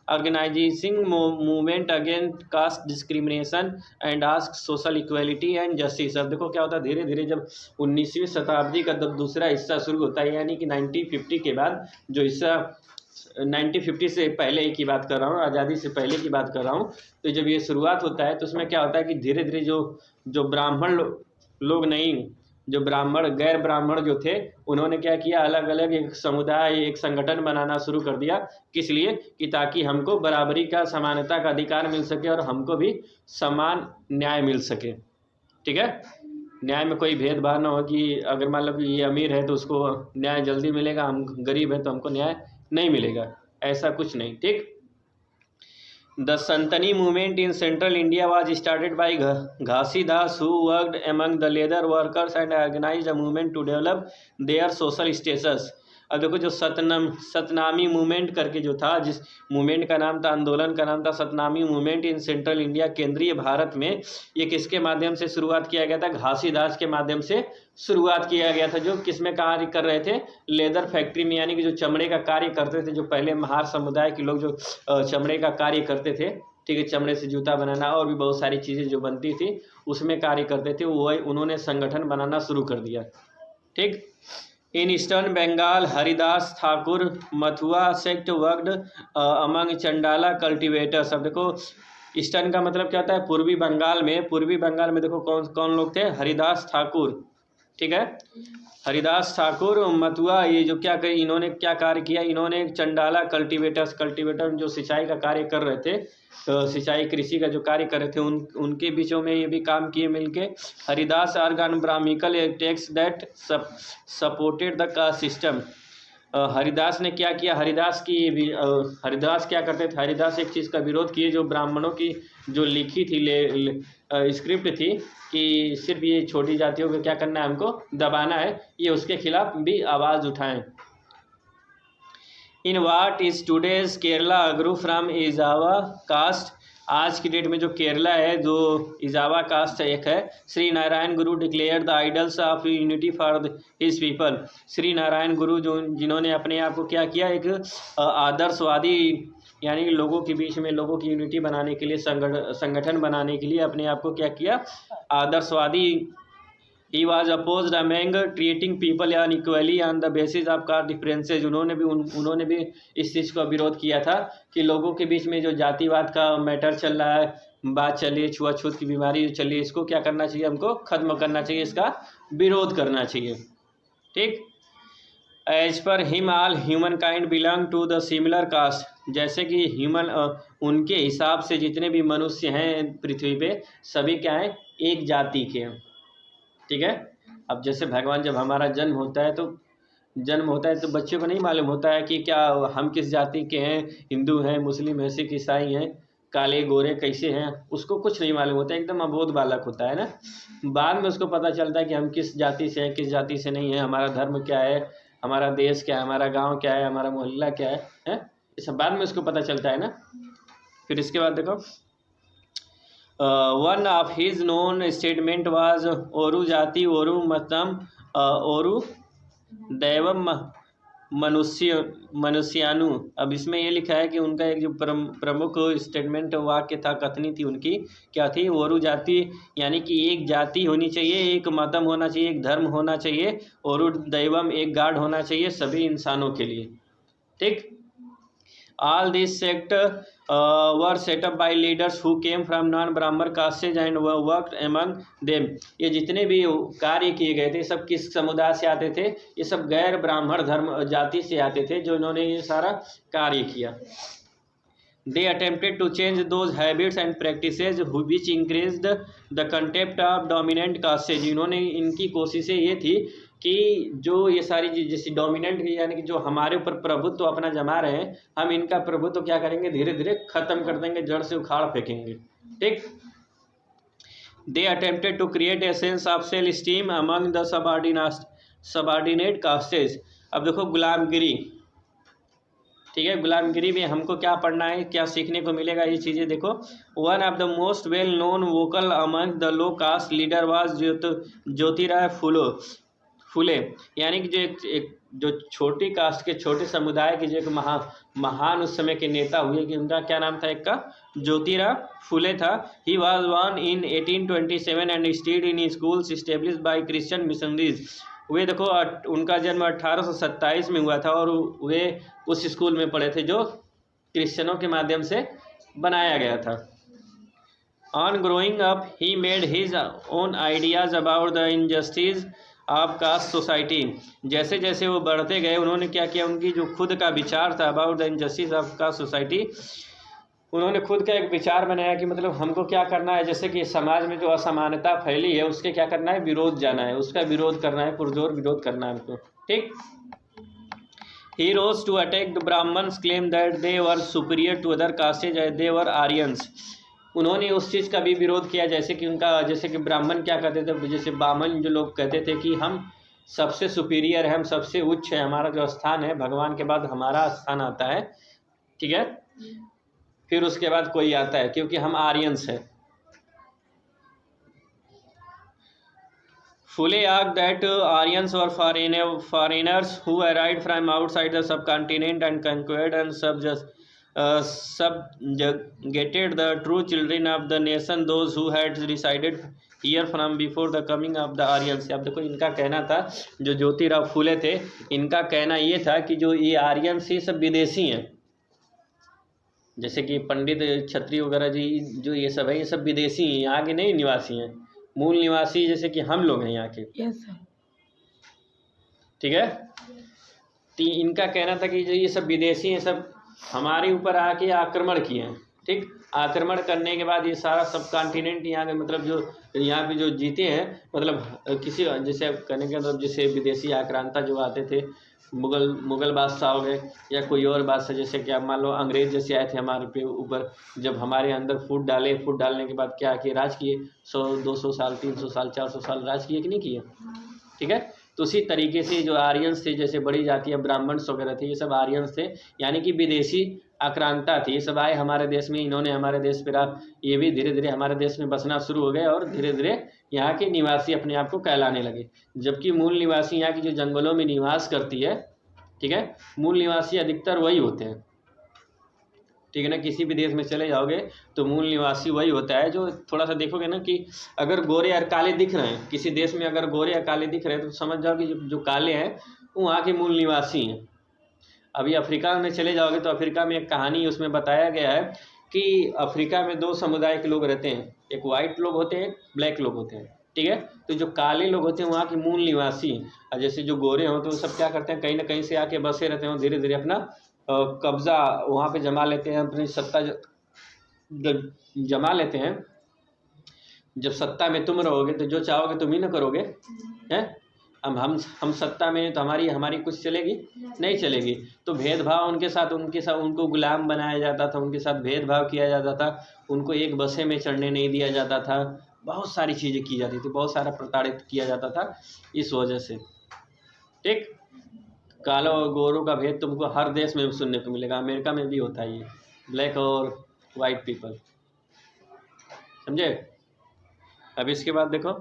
organising movement against caste discrimination and ask social equality and justice. अब देखो क्या होता है, धीरे धीरे जब 19वीं शताब्दी का जब दूसरा हिस्सा शुरू होता है, यानी कि 1950 के बाद जो हिस्सा 1950 से पहले की बात कर रहा हूँ, आज़ादी से पहले की बात कर रहा हूँ, तो जब ये शुरुआत होता है तो उसमें क्या होता है कि धीरे धीरे जो ब्राह्मण लोग नहीं, जो ब्राह्मण गैर ब्राह्मण जो थे, उन्होंने क्या किया, अलग अलग एक समुदाय एक संगठन बनाना शुरू कर दिया। किस लिए? कि ताकि हमको बराबरी का समानता का अधिकार मिल सके और हमको भी समान न्याय मिल सके। ठीक है, न्याय में कोई भेदभाव ना हो कि अगर मान लो कि ये अमीर है तो उसको न्याय जल्दी मिलेगा, हम गरीब है तो हमको न्याय नहीं मिलेगा, ऐसा कुछ नहीं। ठीक। The Satnami movement in central India was started by Ghasidas who worked among the leather workers and organised a movement to develop their social status. अब देखो जो सतनामी मूवमेंट करके जो था, जिस मूवमेंट का नाम था, आंदोलन का नाम था Satnami movement in central India, केंद्रीय भारत में, ये किसके माध्यम से शुरुआत किया गया था? घासीदास के माध्यम से शुरुआत किया गया था, जो किसमें कार्य कर रहे थे? लेदर फैक्ट्री में, यानी कि जो चमड़े का कार्य करते थे, जो पहले महार समुदाय के लोग जो चमड़े का कार्य करते थे, ठीक है, चमड़े से जूता बनाना और भी बहुत सारी चीज़ें जो बनती थी उसमें कार्य करते थे, वो उन्होंने संगठन बनाना शुरू कर दिया। ठीक। In eastern Bengal Haridas Thakur Matua sect worked among Chandala cultivators. अब देखो ईस्टर्न का मतलब क्या होता है? पूर्वी बंगाल में। पूर्वी बंगाल में देखो कौन कौन लोग थे? हरिदास ठाकुर, ठीक है, हरिदास ठाकुर मथुआ, ये जो क्या करे, इन्होंने क्या कार्य किया? इन्होंने चंडाला कल्टिवेटर जो सिंचाई का कार्य कर रहे थे, तो सिंचाई कृषि का जो कार्य कर रहे थे, उनके बीचों में ये भी काम किए मिलके। Haridas argued Brahmanical texts that supported the caste system. Haridas ने क्या किया? हरिदास क्या करते थे? हरिदास एक चीज़ का विरोध किए, जो ब्राह्मणों की जो लिखी थी स्क्रिप्ट थी कि सिर्फ ये छोटी जातियों को क्या करना है, हमको दबाना है, ये उसके खिलाफ भी आवाज़ उठाएं। In what is today's Kerala a guru from Ezhava caste. आज की डेट में जो केरला है, जो इजावा कास्ट एक है, श्री नारायण गुरु declare the idols of unity for his people. Shri Narayan गुरु जिन्होंने अपने आप को क्या किया, एक आदर्शवादी, यानी लोगों के बीच में लोगों की यूनिटी बनाने के लिए, संगठन बनाने के लिए अपने आप को क्या किया? आदर्शवादी। He was opposed among treating people unequally on the basis of caste differences। उन्होंने भी इस चीज़ का विरोध किया था कि लोगों के बीच में जो जातिवाद का मैटर चल रहा है, बात चल रही है, छुआछूत की बीमारी जो चल रही है, इसको क्या करना चाहिए? हमको खत्म करना चाहिए, इसका विरोध करना चाहिए। ठीक। As per him all humankind belong to the similar caste. जैसे कि उनके हिसाब से जितने भी मनुष्य हैं पृथ्वी पे, सभी क्या हैं? एक जाति के हैं। ठीक है। अब जैसे भगवान, जब हमारा जन्म होता है तो बच्चों को नहीं मालूम होता है कि क्या हम किस जाति के हैं, हिंदू हैं, मुस्लिम हैं, सिख ईसाई हैं, काले गोरे कैसे हैं, उसको कुछ नहीं मालूम होता है, एकदम अबोध बालक होता है ना। बाद में उसको पता चलता है कि हम किस जाति से हैं, किस जाति से नहीं है, हमारा धर्म क्या है, हमारा देश क्या है, हमारा गाँव क्या है, हमारा मोहल्ला क्या है, ये सब बाद में उसको पता चलता है ना। फिर इसके बाद देखो, one of his known statement was ओरु जाति ओरु मतम ओरु दैवम मनुष्यानु। अब इसमें ये लिखा है कि उनका एक जो प्रमुख स्टेटमेंट वाक्य था, कथनी थी उनकी, क्या थी? ओरु जाति, यानी कि एक जाति होनी चाहिए, एक मतम होना चाहिए, एक धर्म होना चाहिए, ओरु दैवम, एक गार्ड होना चाहिए सभी इंसानों के लिए। ठीक। All these sect were set up by leaders who came from non-Brahman castes and worked among them। ये जितने भी कार्य किए गए थे सब किस समुदाय से आते थे? ये सब गैर ब्राह्मण धर्म जाति से आते थे, जो इन्होंने ये सारा कार्य किया। They attempted to change those habits and practices which increased the contempt of dominant castes। इन्होंने, इनकी कोशिशें ये थी कि जो ये सारी चीज़ जैसे डोमिनेंट, यानी कि जो हमारे ऊपर प्रभुत्व अपना जमा रहे हैं, हम इनका प्रभुत्व क्या करेंगे? धीरे धीरे खत्म कर देंगे, जड़ से उखाड़ फेंकेंगे। ठीक। They attempted to create a sense of self esteem among the subordinate castes. अब देखो गुलामगिरी, ठीक है, गुलामगिरी में हमको क्या पढ़ना है, क्या सीखने को मिलेगा, ये चीज़ें देखो। One of the most well known vocal among the low caste leader was Jyotirao Phule. यानी कि जो एक जो छोटी कास्ट के छोटे समुदाय के जो एक महान उस समय के नेता हुए कि उनका क्या नाम था, एक का ज्योतिराव फुले था। He was born in 1827 and studied in schools established by Christian missionaries. वे देखो उनका जन्म 1827 में हुआ था और वे उस स्कूल में पढ़े थे जो क्रिश्चियनों के माध्यम से बनाया गया था। On growing up he made his own ideas about the injustice of caste society. जैसे जैसे वो बढ़ते गए उन्होंने क्या किया, उनकी जो खुद का विचार था about the injustice of caste society, उन्होंने खुद का एक विचार बनाया कि मतलब हमको क्या करना है, जैसे कि समाज में जो असमानता फैली है उसके क्या करना है, विरोध जाना है, उसका विरोध करना है, पुरजोर विरोध करना है हमको। ठीक। He rose to attack the Brahmins claim that they were superior to other castes as they were Aryans। उन्होंने उस चीज़ का भी विरोध किया जैसे कि उनका, जैसे कि ब्राह्मण क्या कहते थे, जैसे ब्राह्मण जो लोग कहते थे कि हम सबसे सुपीरियर है, हम सबसे उच्च है, हमारा जो स्थान है भगवान के बाद हमारा स्थान आता है। ठीक है, फिर उसके बाद कोई आता है क्योंकि हम आर्यंस हैं। Fule argued that Aryans were foreigners who arrived from outside the subcontinent and conquered and subjugated the true children of the nation, those who had resided here from before the coming of the Aryans। अब देखो इनका कहना था, जो ज्योतिराव फुले थे, इनका कहना ये था कि जो ये आर्यंस ये सब विदेशी हैं, जैसे कि पंडित क्षत्रिय वगैरह जी जो ये सब है, ये सब विदेशी हैं, यहाँ के नहीं निवासी हैं, मूल निवासी जैसे कि हम लोग हैं यहाँ के। Yes sir. ठीक है, तो इनका कहना था कि जो ये सब विदेशी हैं, सब हमारे ऊपर आके आक्रमण किए हैं। ठीक, आक्रमण करने के बाद ये सारा सब कॉन्टिनेंट यहाँ के मतलब जो यहाँ पे जो जीते हैं, मतलब किसी जैसे कहने के मतलब जैसे विदेशी आक्रांता जो आते थे, मुगल बादशाह हो गए या कोई और बादशाह, जैसे कि आप मान लो अंग्रेज जैसे आए थे हमारे पे ऊपर, जब हमारे अंदर फूट डाले, फूट डालने के बाद क्या किए, राज किए, 100-200 साल 300 साल 400 साल राज किए कि नहीं किए। ठीक है, तो उसी तरीके से जो आर्यंस थे, जैसे बड़ी जाति ब्राह्मण्स वगैरह थे, ये सब आर्यंस थे, यानी कि विदेशी आक्रांता थी, ये सब आए हमारे देश में, इन्होंने हमारे देश पर ये भी धीरे धीरे हमारे देश में बसना शुरू हो गए और धीरे धीरे यहाँ के निवासी अपने आप को कहलाने लगे। जबकि मूल निवासी यहाँ की जो जंगलों में निवास करती है, ठीक है, मूल निवासी अधिकतर वही होते हैं। ठीक है ना, किसी भी देश में चले जाओगे तो मूल निवासी वही होता है। जो थोड़ा सा देखोगे ना कि अगर गोरे और काले दिख रहे हैं किसी देश में, अगर गोरे या काले दिख रहे हैं तो समझ जाओ कि जो काले हैं वो वहाँ के मूल निवासी हैं। अभी अफ्रीका में चले जाओगे तो अफ्रीका में एक कहानी उसमें बताया गया है कि अफ्रीका में 2 समुदाय के लोग रहते हैं, एक वाइट लोग होते हैं, एक ब्लैक लोग होते हैं। ठीक है, तो जो काले लोग होते हैं वहाँ के मूल निवासी, और जैसे जो गोरे होते हैं वो सब क्या करते हैं, कहीं ना कहीं से आके बसे रहते हैं, धीरे धीरे अपना कब्जा वहाँ पे जमा लेते हैं, अपनी सत्ता जमा लेते हैं। जब सत्ता में तुम रहोगे तो जो चाहोगे तुम ही ना करोगे, हैं। हम सत्ता में तो हमारी कुछ चलेगी नहीं चलेगी। तो भेदभाव उनके साथ उनको गुलाम बनाया जाता था, उनके साथ भेदभाव किया जाता था, उनको एक बसे में चढ़ने नहीं दिया जाता था, बहुत सारी चीज़ें की जाती थी, बहुत सारा प्रताड़ित किया जाता था इस वजह से। ठीक, कालो और गोरों का भेद तुमको हर देश में सुनने को मिलेगा, अमेरिका में भी होता है ये, ब्लैक और वाइट पीपल, समझे। अब इसके बाद देखो,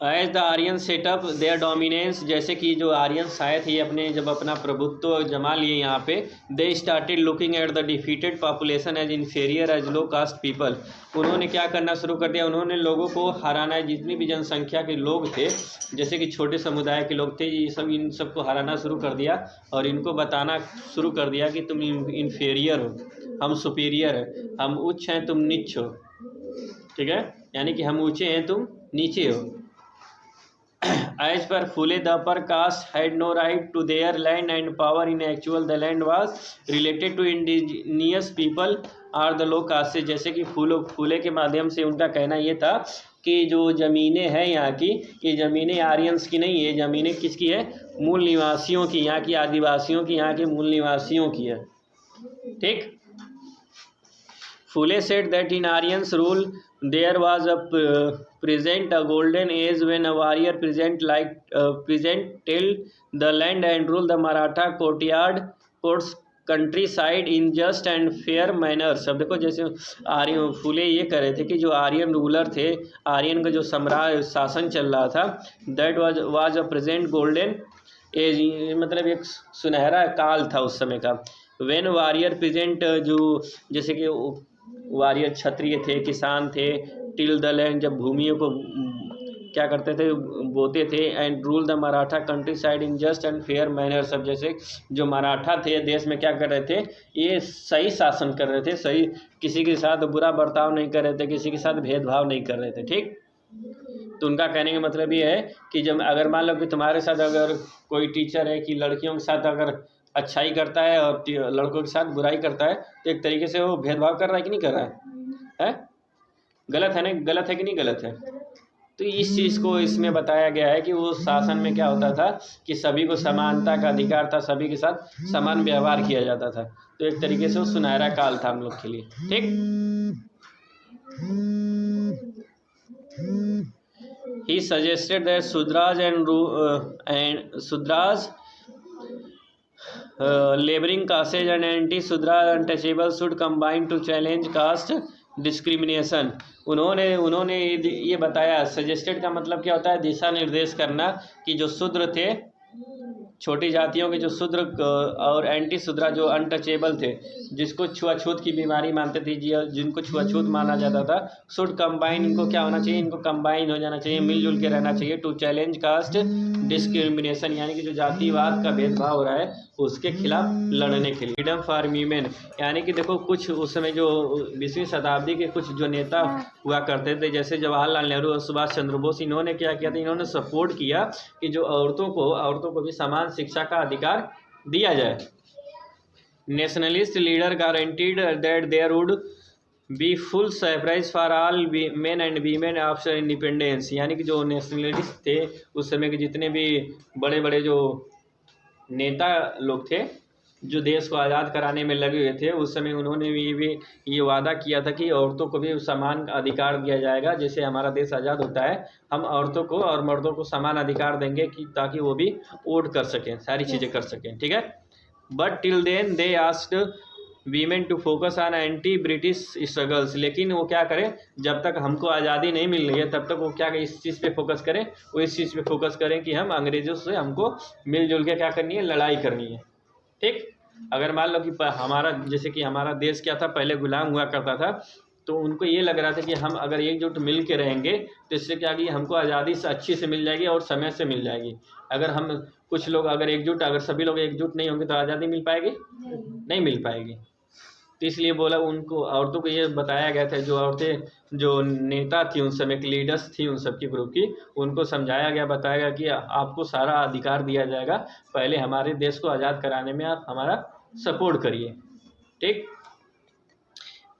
as the Aryan set up their dominance, जैसे कि जो आर्यंस आए थे अपने जब अपना प्रभुत्व जमा लिए यहाँ पे, they started looking at the defeated population as inferior as low caste people. उन्होंने क्या करना शुरू कर दिया, उन्होंने लोगों को हराना, जितनी भी जनसंख्या के लोग थे, जैसे कि छोटे समुदाय के लोग थे, ये सब इन सबको हराना शुरू कर दिया और इनको बताना शुरू कर दिया कि तुम इन्फीरियर हो, हम सुपीरियर है, हम उच्च हैं तुम नीच हो। ठीक है, यानी कि हम ऊँचे हैं तुम नीचे हो। As per Phule, the upper caste had no right to their land and power in actual the land was related to indigenous people or the low caste। जैसे कि फूले के माध्यम से उनका कहना ये था कि जो ज़मीनें हैं यहाँ की, ये ज़मीनें आर्यंस की नहीं है, ज़मीनें किसकी है, मूल निवासियों की, यहाँ की आदिवासियों की, यहाँ के मूल निवासियों की है। ठीक, Phule said that in Aryans rule there was a present a golden age when a warrior present tilled the land and ruled the Maratha courts country side in just and fair manners. अब देखो जैसे आर्य फूले ये कह रहे थे कि जो Aryan ruler थे, आर्यन का जो सम्राट शासन चल रहा था, that was a present golden age, मतलब एक सुनहरा काल था उस समय का। व्हेन वॉरियर प्रेजेंट, जो जैसे कि वॉरियर क्षत्रिय थे, किसान थे, टिल द लैंड, जब भूमियों को क्या करते थे, बोते थे, and rule the Maratha country side in just and fair manner. सब जैसे जो मराठा थे देश में क्या कर रहे थे, ये सही शासन कर रहे थे, सही, किसी के साथ बुरा बर्ताव नहीं कर रहे थे, किसी के साथ भेदभाव नहीं कर रहे थे, ठीक। तो उनका कहने का मतलब ये है कि जब अगर मान लो कि तुम्हारे साथ अगर कोई टीचर है कि लड़कियों के साथ अगर अच्छाई करता है और लड़कों के साथ बुराई करता है, तो एक तरीके से वो भेदभाव कर रहा है कि नहीं कर रहा है? गलत है ना, गलत है कि नहीं गलत है? तो इस चीज़ को इसमें बताया गया है कि वो शासन में क्या होता था कि सभी को समानता का अधिकार था, सभी के साथ समान व्यवहार किया जाता था। तो एक तरीके से वो सुनहरा काल था हम लोग के लिए, ठीक। He suggested that Sudras and Sudras, laboring castes and anti-Sudra untouchables should combine to challenge caste discrimination. उन्होंने ये बताया, सजेस्टेड का मतलब क्या होता है, दिशा निर्देश करना, कि जो शूद्र थे, छोटी जातियों के जो शूद्र और एंटी शूद्रा जो अनटचेबल थे, जिसको छुआछूत की बीमारी मानते थे, जिनको छुआछूत माना जाता था, शुड कंबाइन, इनको क्या होना चाहिए, इनको कंबाइन हो जाना चाहिए, मिलजुल के रहना चाहिए, टू चैलेंज कास्ट डिस्क्रिमिनेशन, यानी कि जो जातिवाद का भेदभाव हो रहा है उसके खिलाफ लड़ने के लिए। फ्रीडम फॉर वीमेन, यानी कि देखो कुछ उस समय जो 20वीं शताब्दी के कुछ जो नेता हुआ करते थे, जैसे जवाहरलाल नेहरू और सुभाष चंद्र बोस, इन्होंने क्या किया था, इन्होंने सपोर्ट किया कि जो औरतों को भी समान शिक्षा का अधिकार दिया जाए। Nationalist leader guaranteed that there would be full suffrage for all men and women after independence, यानी कि जो नेशनलिस्ट थे उस समय के जितने भी बड़े बड़े जो नेता लोग थे जो देश को आज़ाद कराने में लगे हुए थे, उस समय उन्होंने भी ये वादा किया था कि औरतों को भी समान अधिकार दिया जाएगा। जैसे हमारा देश आज़ाद होता है, हम औरतों को और मर्दों को समान अधिकार देंगे कि ताकि वो भी वोट कर सकें, सारी चीज़ें कर सकें, ठीक है। But till then they asked women to focus on anti British struggles, लेकिन वो क्या करें, जब तक हमको आज़ादी नहीं मिल रही है तब तक वो क्या इस चीज़ पे फोकस करें, वो इस चीज़ पे फोकस करें कि हम अंग्रेज़ों से हमको मिलजुल के क्या करनी है, लड़ाई करनी है, ठीक। अगर मान लो कि हमारा जैसे कि हमारा देश क्या था, पहले गुलाम हुआ करता था, तो उनको ये लग रहा था कि हम अगर एकजुट मिल के रहेंगे तो इससे क्या कि हमको आज़ादी से अच्छी से मिल जाएगी और समय से मिल जाएगी। अगर हम कुछ लोग अगर सभी लोग एकजुट नहीं होंगे तो आज़ादी मिल पाएगी, नहीं मिल पाएगी। तो इसलिए बोला उनको, औरतों को ये बताया गया था, जो औरतें जो नेता थी उन समय की लीडर्स थी उन सब की ग्रुप की, उनको समझाया गया, बताया गया कि आपको सारा अधिकार दिया जाएगा, पहले हमारे देश को आज़ाद कराने में आप हमारा सपोर्ट करिए, ठीक।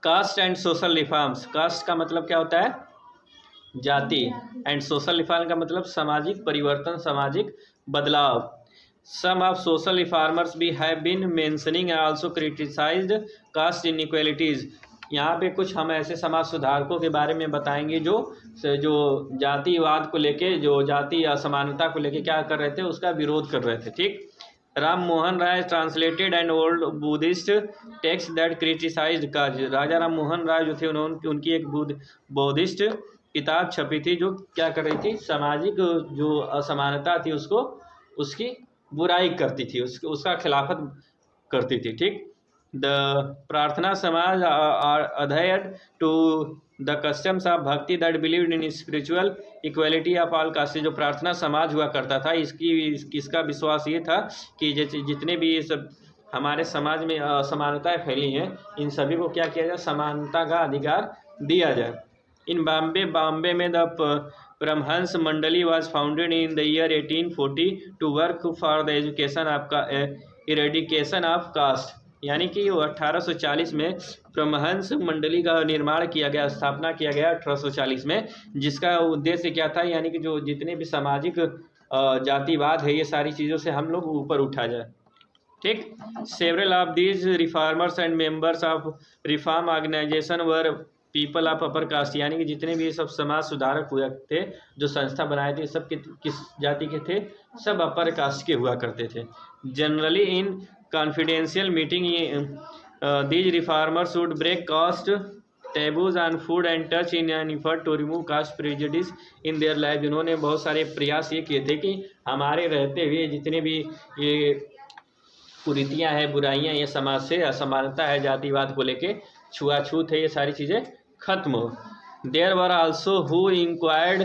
Caste and social reforms, caste का मतलब क्या होता है, जाति, एंड सोशल रिफॉर्म का मतलब सामाजिक परिवर्तन, सामाजिक बदलाव। Some of social reformers भी have been mentioning and also criticized caste inequalities। यहाँ पे कुछ हम ऐसे समाज सुधारकों के बारे में बताएंगे जो जातिवाद को लेके, जो जाति असमानता को लेके क्या कर रहे थे, उसका विरोध कर रहे थे, ठीक। Ram Mohan Roy translated and old Buddhist text that criticised caste. Raja Ram Mohan Roy जो थे उनकी एक बौद्धिस्ट किताब छपी थी जो क्या कर रही थी, सामाजिक जो असमानता थी उसकी बुराई करती थी, उसका खिलाफत करती थी, ठीक। द प्रार्थना समाज अधेयर्ड टू द कस्टम्स ऑफ भक्ति that believed in spiritual equality of all cast. जो प्रार्थना समाज हुआ करता था, इसका विश्वास ये था कि जितने भी ये सब हमारे समाज में असमानताएं फैली हैं, इन सभी को क्या किया जाए, समानता का अधिकार दिया जाए। इन बॉम्बे में द परमहंस मंडली was founded in the year 1840 to work for the education of eradication of caste। यानी कि 1840 में परमहंस मंडली का निर्माण किया गया, स्थापना किया गया 1840 में, जिसका उद्देश्य क्या था, यानी कि जो जितने भी सामाजिक जातिवाद है, ये सारी चीज़ों से हम लोग ऊपर उठा जाए, ठीक। Several of these reformers and members of reform organisation were people of upper caste, यानी कि जितने भी सब समाज सुधारक हुए थे, जो संस्था बनाए थे, सब किस जाति के थे, सब अपर कास्ट के हुआ करते थे। Generally in confidential meeting. These reformers would break caste taboos on food and touch in an effort to remove caste prejudice in their life. जिन्होंने बहुत सारे प्रयास ये किए थे कि हमारे रहते हुए जितने भी ये कुरीतियाँ हैं, बुराइयाँ, ये समाज से असमानता है, जातिवाद को लेके छुआछूत है, ये सारी चीज़ें खत्म हो. There were also who inquired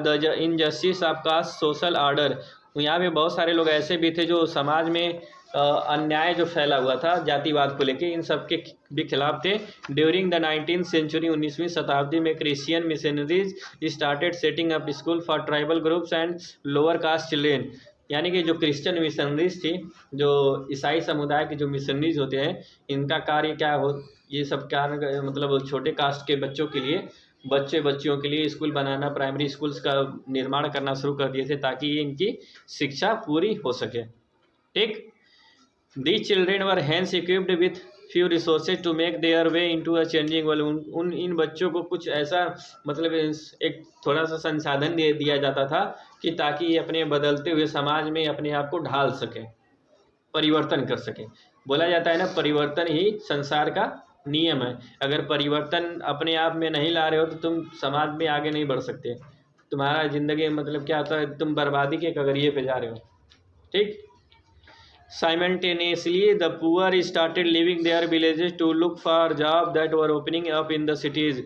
the injustice of caste social order. यहाँ पे बहुत सारे लोग ऐसे भी थे जो समाज में अन्याय जो फैला हुआ था जातिवाद को लेके, इन सब के भी खिलाफ थे. ड्यूरिंग द 19th सेंचुरी, 19वीं शताब्दी में Christian missionaries started setting up school for tribal groups and lower caste children. यानी कि जो क्रिश्चियन मिशनरीज थी, जो ईसाई समुदाय के जो मिशनरीज होते हैं, इनका कार्य क्या हो, ये सब कार्य मतलब छोटे कास्ट के बच्चों के लिए, बच्चियों के लिए स्कूल बनाना, प्राइमरी स्कूल्स का निर्माण करना शुरू कर दिए थे ताकि इनकी शिक्षा पूरी हो सके. ठीक. These children were hence equipped with few resources to make their way into a changing world. इन बच्चों को कुछ ऐसा मतलब एक थोड़ा सा संसाधन दे दिया जाता था कि ताकि ये अपने बदलते हुए समाज में अपने आप को ढाल सकें, परिवर्तन कर सकें. बोला जाता है ना, परिवर्तन ही संसार का नियम है. अगर परिवर्तन अपने आप में नहीं ला रहे हो तो तुम समाज में आगे नहीं बढ़ सकते. तुम्हारा ज़िंदगी मतलब क्या होता है, तुम बर्बादी के कगरिए पे जा रहे हो. ठीक. Simultaneously, the poor started leaving their villages to look for jobs that were opening up in the cities.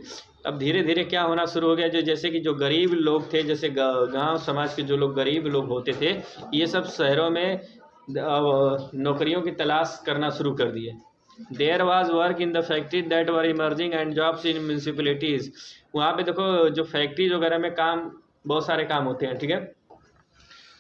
अब धीरे धीरे क्या होना शुरू हो गया, जो जैसे कि जो गरीब लोग थे, जैसे गांव समाज के जो लोग गरीब लोग होते थे, ये सब शहरों में नौकरियों की तलाश करना शुरू कर दिए. There was work in the factories that were emerging and jobs in municipalities. वहाँ पे देखो जो फैक्ट्रीज वगैरह में काम, बहुत सारे काम होते हैं. ठीक है.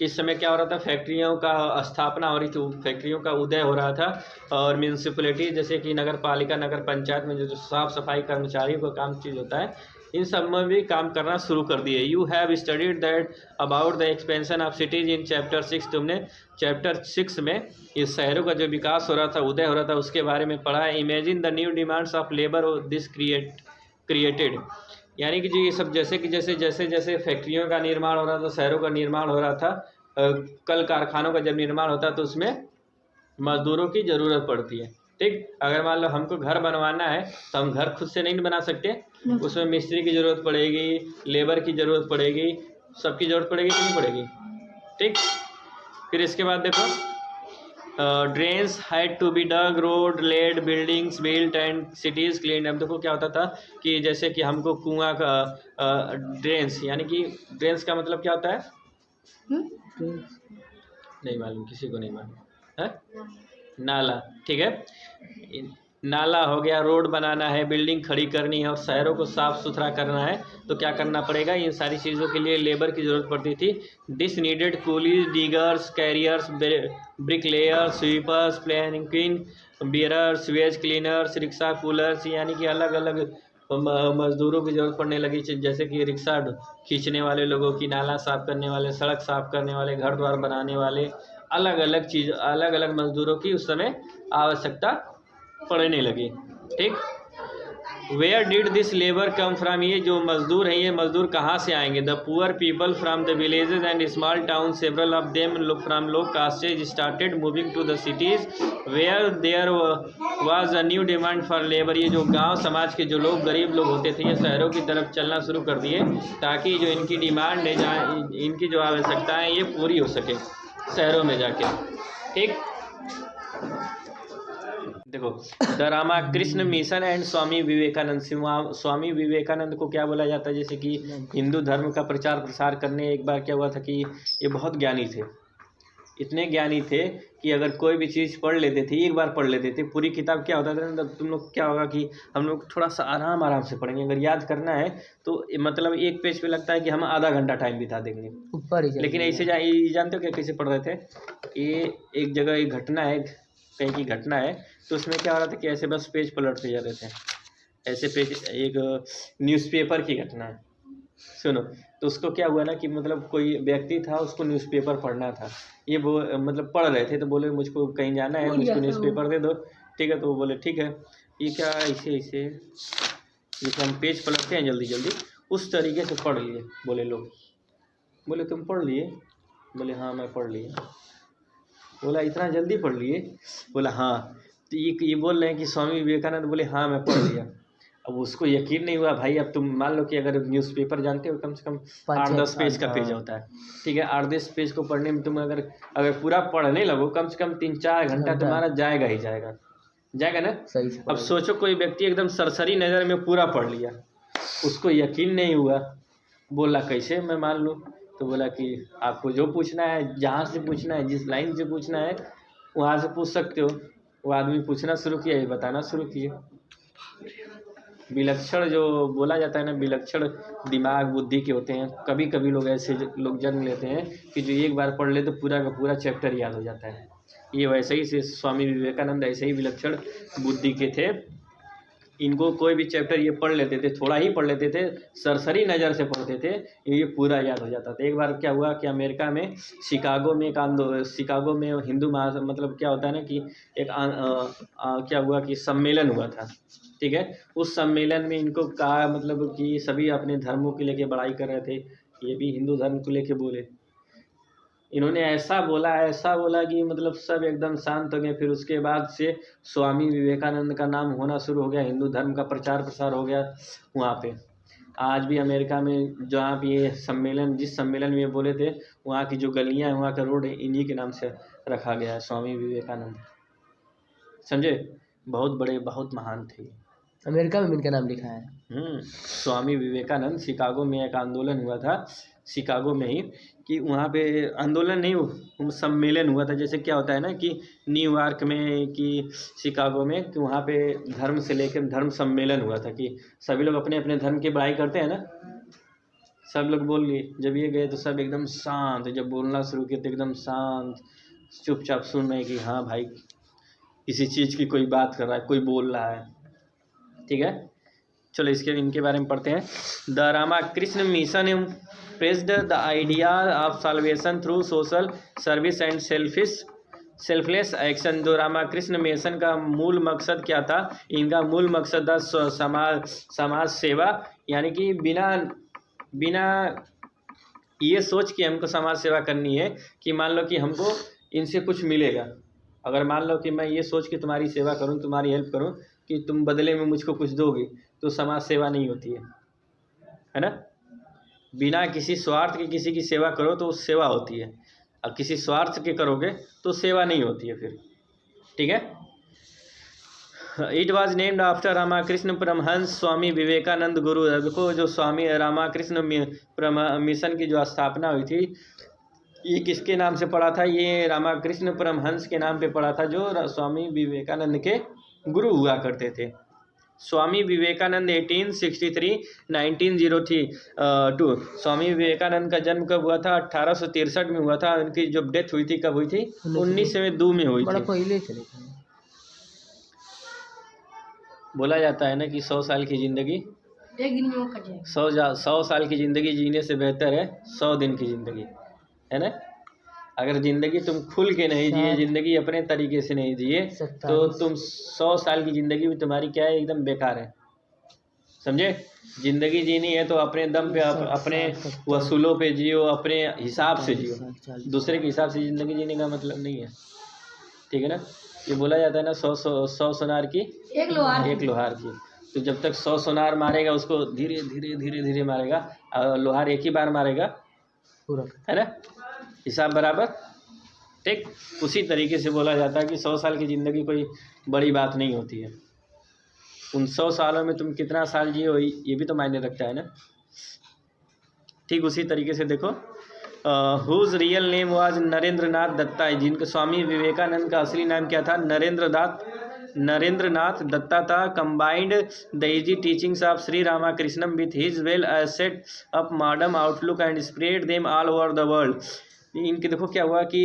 इस समय क्या हो रहा था, फैक्ट्रियों का स्थापना हो रही थी, फैक्ट्रियों का उदय हो रहा था. और म्यूनसिपलिटी जैसे कि नगर पालिका, नगर पंचायत में जो साफ सफाई कर्मचारियों का काम चीज़ होता है, इन सब में भी काम करना शुरू कर दिए. You have studied that about the expansion of cities in chapter 6. तुमने चैप्टर 6 में इस शहरों का जो विकास हो रहा था, उदय हो रहा था, उसके बारे में पढ़ा है. Imagine the new demands of labour this created. यानी कि जो ये सब जैसे कि जैसे फैक्ट्रियों का निर्माण हो रहा था, शहरों का निर्माण हो रहा था, कल कारखानों का जब निर्माण होता है तो उसमें मजदूरों की ज़रूरत पड़ती है. ठीक. अगर मान लो हमको घर बनवाना है तो हम घर खुद से नहीं बना सकते, उसमें मिस्त्री की ज़रूरत पड़ेगी, लेबर की ज़रूरत पड़ेगी, सबकी ज़रूरत पड़ेगी कि नहीं पड़ेगी. ठीक. फिर इसके बाद देखो, drains had to be dug, road laid, buildings built and cities clean. अब देखो क्या होता था कि जैसे कि हमको कुआं का ड्रेन्स, यानी कि ड्रेन्स का मतलब क्या होता है, नहीं मालूम, किसी को नहीं मालूम है. नाला. ठीक है. नाला हो गया, रोड बनाना है, बिल्डिंग खड़ी करनी है और शहरों को साफ़ सुथरा करना है, तो क्या करना पड़ेगा, इन सारी चीज़ों के लिए लेबर की ज़रूरत पड़ती थी. This needed coolies, diggers, carriers, bricklayers, sweepers, planking bearers, wage cleaners, rickshaw coolers. यानी कि अलग अलग मज़दूरों की ज़रूरत पड़ने लगी, जैसे कि रिक्शा खींचने वाले लोगों की, नाला साफ़ करने वाले, सड़क साफ़ करने वाले, घर द्वार बनाने वाले, अलग अलग मज़दूरों की उस समय आवश्यकता पड़ने लगी. ठीक. Where did this labour come from. ये जो मज़दूर हैं, ये मज़दूर कहाँ से आएंगे. The poor people from the villages and small town. Several of them from low castes started moving to the cities where there was a new demand for labour. ये जो गांव समाज के जो लोग गरीब लोग होते थे, ये शहरों की तरफ चलना शुरू कर दिए ताकि जो इनकी डिमांड है, जहाँ इनकी जो आवश्यकताएँ ये पूरी हो सके शहरों में जाके. ठीक. देखो, the Ramakrishna mission and Swami Vivekananda. Swami Vivekananda को क्या बोला जाता है, जैसे कि हिंदू धर्म का प्रचार प्रसार करने एक बार क्या हुआ था कि ये बहुत ज्ञानी थे, इतने ज्ञानी थे कि अगर कोई भी चीज़ पढ़ लेते थे, एक बार पढ़ लेते थे, पूरी किताब क्या होता था, तब तुम लोग क्या होगा कि हम लोग थोड़ा सा आराम से पढ़ेंगे. अगर याद करना है तो मतलब एक पेज पे लगता है कि हम आधा घंटा टाइम बिता देंगे ऊपर. लेकिन ऐसे जानते हो क्या कैसे पढ़ रहे थे, ये एक जगह एक घटना है, कहीं की घटना है, तो उसमें क्या हो रहा था कि ऐसे बस पेज पलटते जा रहे थे, ऐसे पेज, एक न्यूज़पेपर की घटना है. सुनो, तो उसको क्या हुआ ना कि मतलब कोई व्यक्ति था, उसको न्यूज़पेपर पढ़ना था. ये वो मतलब पढ़ रहे थे, तो बोले मुझको कहीं जाना है, मुझको न्यूज़पेपर दे दो. ठीक है. तो वो बोले ठीक है. ये क्या ऐसे जैसे हम पेज पलटते हैं जल्दी जल्दी, उस तरीके से पढ़ लिए. बोले लोग, बोले तुम पढ़ लिए? बोले हाँ मैं पढ़ लिए. बोला इतना जल्दी पढ़ लिए? बोला हाँ। तो ये बोल रहे हैं कि स्वामी विवेकानंद बोले हाँ मैं पढ़ लिया। अब उसको यकीन नहीं हुआ भाई। अब तुम मान लो कि अगर न्यूज़पेपर जानते हो कम से कम 8-10 पेज का पेज होता है, ठीक है। 8-10 पेज को पढ़ने में तुम अगर पूरा पढ़ने लगो कम से कम 3-4 घंटा तुम्हारा जाएगा ही जाएगा ना। सही। अब सोचो कोई व्यक्ति एकदम सरसरी नज़र में पूरा पढ़ लिया, उसको यकीन नहीं हुआ, बोला कैसे मैं मान लूँ? तो बोला कि आपको जो पूछना है, जहाँ से पूछना है, जिस लाइन से पूछना है वहाँ से पूछ सकते हो। वो आदमी पूछना शुरू किया, ये बताना शुरू किए। विलक्षण जो बोला जाता है ना, विलक्षण दिमाग बुद्धि के होते हैं। कभी कभी लोग ऐसे लोग जन्म लेते हैं कि जो एक बार पढ़ ले तो पूरा का पूरा चैप्टर याद हो जाता है। ये वैसे ही से स्वामी विवेकानंद ऐसे ही विलक्षण बुद्धि के थे। इनको कोई भी चैप्टर ये पढ़ लेते थे, थोड़ा ही पढ़ लेते थे, सरसरी नज़र से पढ़ते थे, ये पूरा याद हो जाता था। एक बार क्या हुआ कि अमेरिका में शिकागो में शिकागो में हिंदू मतलब क्या होता है ना कि एक क्या हुआ कि सम्मेलन हुआ था, ठीक है। उस सम्मेलन में इनको कहा मतलब कि सभी अपने धर्मों के लेके बड़ाई कर रहे थे, ये भी हिंदू धर्म को लेके बोले। इन्होंने ऐसा बोला कि मतलब सब एकदम शांत हो गए। फिर उसके बाद से स्वामी विवेकानंद का नाम होना शुरू हो गया, हिंदू धर्म का प्रचार प्रसार हो गया वहाँ पे। आज भी अमेरिका में जहाँ भी ये सम्मेलन, जिस सम्मेलन में ये बोले थे, वहाँ की जो गलियाँ हैं, वहाँ का रोड इन्हीं के नाम से रखा गया है, स्वामी विवेकानंद। समझे? बहुत बड़े, बहुत महान थे। अमेरिका में इनका नाम लिखा है। स्वामी विवेकानंद। शिकागो में एक आंदोलन हुआ था, शिकागो में ही, कि वहाँ पे आंदोलन नहीं, सम्मेलन हुआ था। जैसे क्या होता है ना कि न्यूयॉर्क में कि शिकागो में, कि वहाँ पे धर्म से लेकर धर्म सम्मेलन हुआ था कि सभी लोग अपने अपने धर्म की बड़ाई करते हैं ना। सब लोग बोल लिए। जब ये गए तो सब एकदम शांत, जब बोलना शुरू किए तो एकदम शांत, चुपचाप सुन रहे कि हाँ भाई किसी चीज़ की कोई बात कर रहा है, कोई बोल रहा है, ठीक है। चलो इनके बारे में पढ़ते हैं। The Ramakrishna mission impressed the idea of solvation through social service and selfless action. जो रामाकृष्ण मिशन का मूल मकसद क्या था? इनका मूल मकसद था समाज सेवा, यानी कि बिना ये सोच कि हमको समाज सेवा करनी है कि मान लो कि हमको इनसे कुछ मिलेगा। अगर मान लो कि मैं ये सोच के तुम्हारी सेवा करूं, तुम्हारी हेल्प करूं कि तुम बदले में मुझको कुछ दोगे, तो समाज सेवा नहीं होती है ना। बिना किसी स्वार्थ के किसी की सेवा करो तो सेवा होती है, और किसी स्वार्थ के करोगे तो सेवा नहीं होती है फिर, ठीक है। It was named after Ramakrishna Paramhansa Swami Vivekananda guru. देखो जो स्वामी रामाकृष्ण मिशन की जो स्थापना हुई थी, ये किसके नाम से पड़ा था? ये रामाकृष्ण परमहंस के नाम पे पड़ा था, जो स्वामी विवेकानंद के गुरु हुआ करते थे। स्वामी विवेकानंद 1863-1902। स्वामी विवेकानंद का जन्म कब हुआ था? 1863 में हुआ था। उनकी जो डेथ हुई थी कब हुई थी? 1902 में हुई थी। पहले चले गए। बोला जाता है ना कि 100 साल की जिंदगी एक दिन में वो कट जाएगा। 100 साल की जिंदगी जीने से बेहतर है 100 दिन की जिंदगी, है ना। अगर ज़िंदगी तुम खुल के नहीं जिए, ज़िंदगी अपने तरीके से नहीं जिए, तो तुम 100 साल की ज़िंदगी में तुम्हारी क्या है? एकदम बेकार है। समझे? ज़िंदगी जीनी है तो अपने दम पे, अपने वसूलों पे जियो, अपने हिसाब से जियो। दूसरे के हिसाब से ज़िंदगी जीने का मतलब नहीं है, ठीक है ना। ये बोला जाता है ना 100 सोनार की एक लोहार की। तो जब तक 100 सोनार मारेगा उसको धीरे धीरे मारेगा, और लोहार एक ही बार मारेगा पूरा, है ना। हिसाब बराबर, ठीक। उसी तरीके से बोला जाता है कि 100 साल की ज़िंदगी कोई बड़ी बात नहीं होती है। उन 100 सालों में तुम कितना साल जिए हो ये भी तो मायने रखता है ना। ठीक उसी तरीके से देखो, whose real name was Narendra Nath Datta. जिनका स्वामी विवेकानंद का असली नाम क्या था? नरेंद्र नाथ दत्ता था। Combined the easy teachings of Shri Ramakrishna with his well set up modern outlook and spread them all over the world. इनके देखो क्या हुआ कि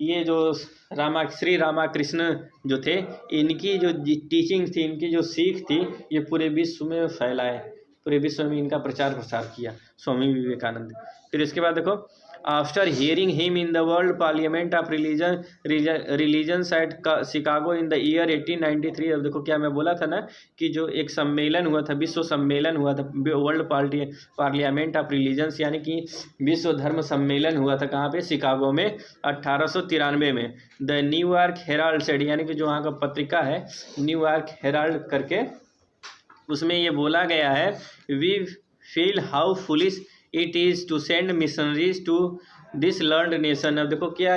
ये जो श्री रामाकृष्ण जो थे, इनकी जो टीचिंग थी, इनकी जो सीख थी, ये पूरे विश्व में फैलाए, पूरे विश्व में इनका प्रचार प्रसार किया स्वामी विवेकानंद। फिर इसके बाद देखो, after hearing him in the world parliament of religions at Chicago in the year 1893। अब देखो क्या मैं बोला था ना कि जो एक सम्मेलन हुआ था, विश्व सम्मेलन हुआ था, वर्ल्ड पार्लियामेंट ऑफ रिलीजन्स यानी कि विश्व धर्म सम्मेलन हुआ था कहाँ पे, शिकागो में 1893 में। द न्यूयॉर्क हेराल्ड सेड, यानी कि जो वहाँ का पत्रिका है न्यूयॉर्क हेराल्ड करके, उसमें ये बोला गया है we feel how foolish it is to send missionaries to this learned nation. अब देखो क्या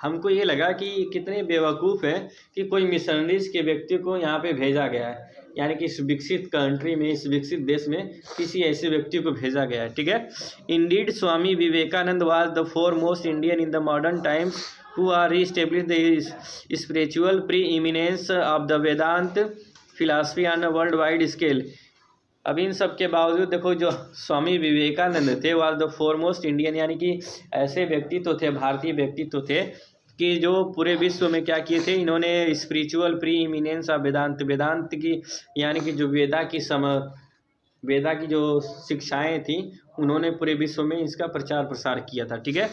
हमको ये लगा कि कितने बेवकूफ़ है कि कोई मिशनरीज के व्यक्ति को यहाँ पे भेजा गया है, यानी कि इस विकसित कंट्री में, इस विकसित देश में किसी ऐसे व्यक्ति को भेजा गया है। ठीक है। Indeed Swami Vivekananda was the foremost Indian in the modern times who are reestablish the spiritual preeminence of the Vedanta philosophy on a world wide scale. अब इन सब के बावजूद देखो जो स्वामी विवेकानंद थे वाज द फोरमोस्ट इंडियन, यानी कि ऐसे व्यक्तित्व थे, भारतीय व्यक्तित्व थे कि जो पूरे विश्व में क्या किए थे, इन्होंने स्पिरिचुअल प्री इमिनेंस ऑफ वेदांत की, यानी कि जो वेदा की जो शिक्षाएं थी उन्होंने पूरे विश्व में इसका प्रचार प्रसार किया था। ठीक है।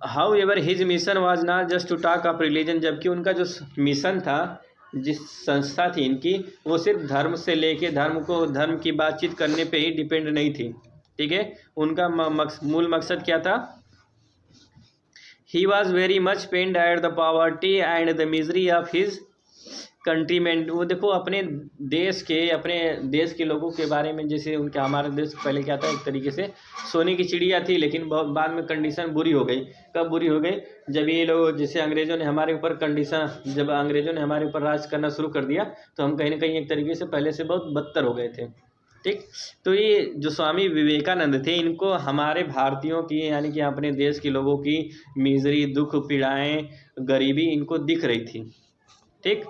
However his mission was not just to talk of religion, जबकि उनका जो मिशन था, जिस संस्था थी इनकी, वो सिर्फ धर्म से लेके धर्म की बातचीत करने पे ही डिपेंड नहीं थी। ठीक है। उनका मूल मकसद क्या था, he was very much pained at the poverty and the misery of his countrymen. वो देखो अपने देश के लोगों के बारे में, जैसे उनका हमारे देश पहले क्या था, एक तरीके से सोने की चिड़िया थी, लेकिन बाद में कंडीशन बुरी हो गई। कब बुरी हो गई, जब ये लोग, जैसे अंग्रेज़ों ने हमारे ऊपर जब अंग्रेज़ों ने हमारे ऊपर राज करना शुरू कर दिया, तो हम कहीं ना कहीं एक तरीके से पहले से बहुत बदतर हो गए थे। ठीक। तो ये जो स्वामी विवेकानंद थे, इनको हमारे भारतीयों की, यानी कि अपने देश के लोगों की मिजरी, दुख, पीड़ाएँ, गरीबी इनको दिख रही थी। ठीक।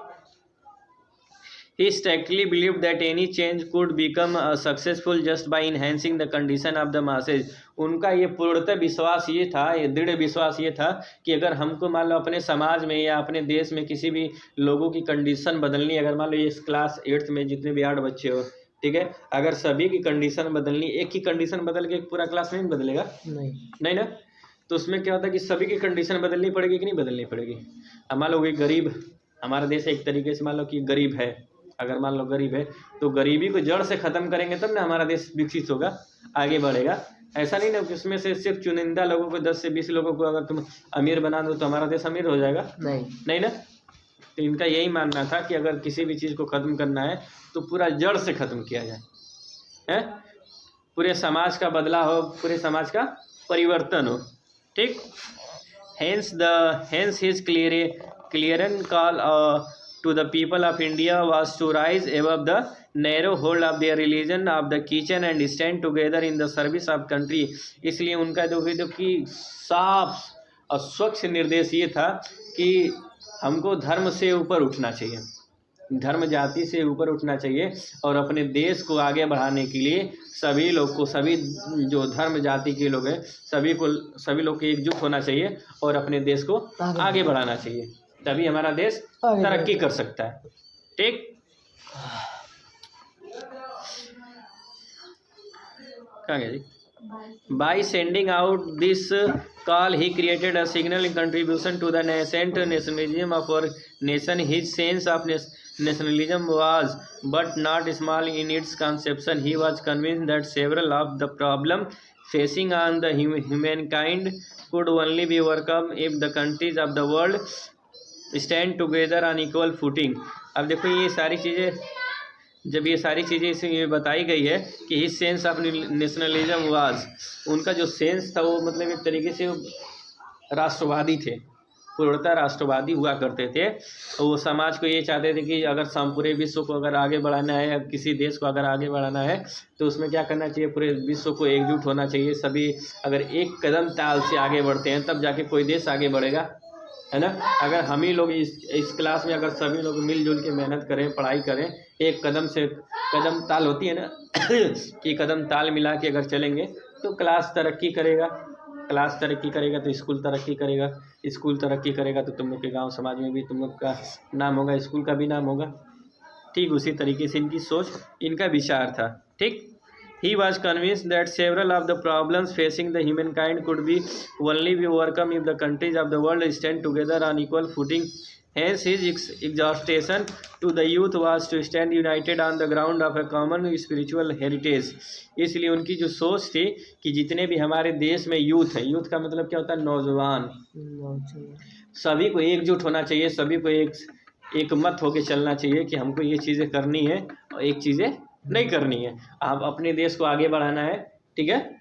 He strictly believed that any change could become successful just by enhancing the condition of the masses। उनका ये पूर्णतः विश्वास ये था, ये दृढ़ विश्वास ये था कि अगर हमको मान लो अपने समाज में या अपने देश में किसी भी लोगों की कंडीशन बदलनी, अगर मान लो ये क्लास 8th में जितने भी 8 बच्चे हो, ठीक है, अगर सभी की कंडीशन बदलनी, एक की कंडीशन बदल के पूरा क्लास में बदलेगा नहीं ना, तो उसमें क्या होता है कि सभी की कंडीशन बदलनी पड़ेगी कि नहीं बदलनी पड़ेगी। अब मान लो कि गरीब, हमारा देश एक तरीके से मान लो कि गरीब है, अगर मान लो गरीब है तो गरीबी को जड़ से ख़त्म करेंगे तब ना हमारा देश विकसित होगा, आगे बढ़ेगा। ऐसा नहीं ना कि उसमें से सिर्फ चुनिंदा लोगों को, 10 से 20 लोगों को अगर तुम अमीर बना दो तो हमारा देश अमीर हो जाएगा, नहीं ना। तो इनका यही मानना था कि अगर किसी भी चीज़ को ख़त्म करना है तो पूरा जड़ से ख़त्म किया जाए, है, पूरे समाज का बदलाव हो, पूरे समाज का परिवर्तन हो। ठीक। Hence his clarion call to the people of India was to rise above the narrow hold of their religion of the kitchen and stand together in the service of country। इसलिए उनका जो कि साफ और स्वच्छ निर्देश ये था कि हमको धर्म से ऊपर उठना चाहिए, धर्म जाति से ऊपर उठना चाहिए और अपने देश को आगे बढ़ाने के लिए सभी लोग को, सभी जो धर्म जाति के लोग हैं सभी लोग को एकजुट होना चाहिए और अपने देश को आगे बढ़ाना चाहिए, तभी हमारा देश तरक्की कर सकता है। ठीक। कहाँ गया जी। By sending out this call, he created a signal contribution to the nascent nationalism of our nation. His sense of nationalism was but not small in its conception. He was convinced that several of the problems facing on the humankind could only be overcome if the countries of the world stand together on equal footing। अब देखो ये सारी चीज़ें, जब ये सारी चीज़ें इसमें बताई गई है कि his sense of nationalism was, उनका जो सेंस था वो मतलब एक तरीके से राष्ट्रवादी थे, पूर्णतः राष्ट्रवादी हुआ करते थे। तो वो समाज को ये चाहते थे कि अगर पूरे विश्व को अगर आगे बढ़ाना है या किसी देश को अगर आगे बढ़ाना है तो उसमें क्या करना चाहिए, पूरे विश्व को एकजुट होना चाहिए। सभी अगर एक कदम ताल से आगे बढ़ते हैं तब जाके कोई देश आगे बढ़ेगा, है ना। अगर हम ही लोग इस क्लास में अगर सभी लोग मिलजुल के मेहनत करें, पढ़ाई करें, एक कदम से कदम ताल होती है ना कि कदम ताल मिला के अगर चलेंगे तो क्लास तरक्की करेगा, क्लास तरक्की करेगा तो स्कूल तरक्की करेगा, स्कूल तरक्की करेगा तो तुम लोग के गांव समाज में भी तुम लोग का नाम होगा, स्कूल का भी नाम होगा। ठीक उसी तरीके से इनकी सोच, इनका विचार था। ठीक। He was convinced that several of the problems facing the humankind could be only be overcome if the countries of the world stand together on equal footing. Hence, his exhortation to the youth was to stand united on the ground of a common spiritual heritage. इसलिए उनकी जो सोच थी कि जितने भी हमारे देश में यूथ है, यूथ का मतलब क्या होता है? नौजवान, सभी को एकजुट होना चाहिए, सभी को एक मत होके चलना चाहिए कि हमको ये चीज़ें करनी है और एक चीज़ें नहीं करनी है। आप अपने देश को आगे बढ़ाना है, ठीक है।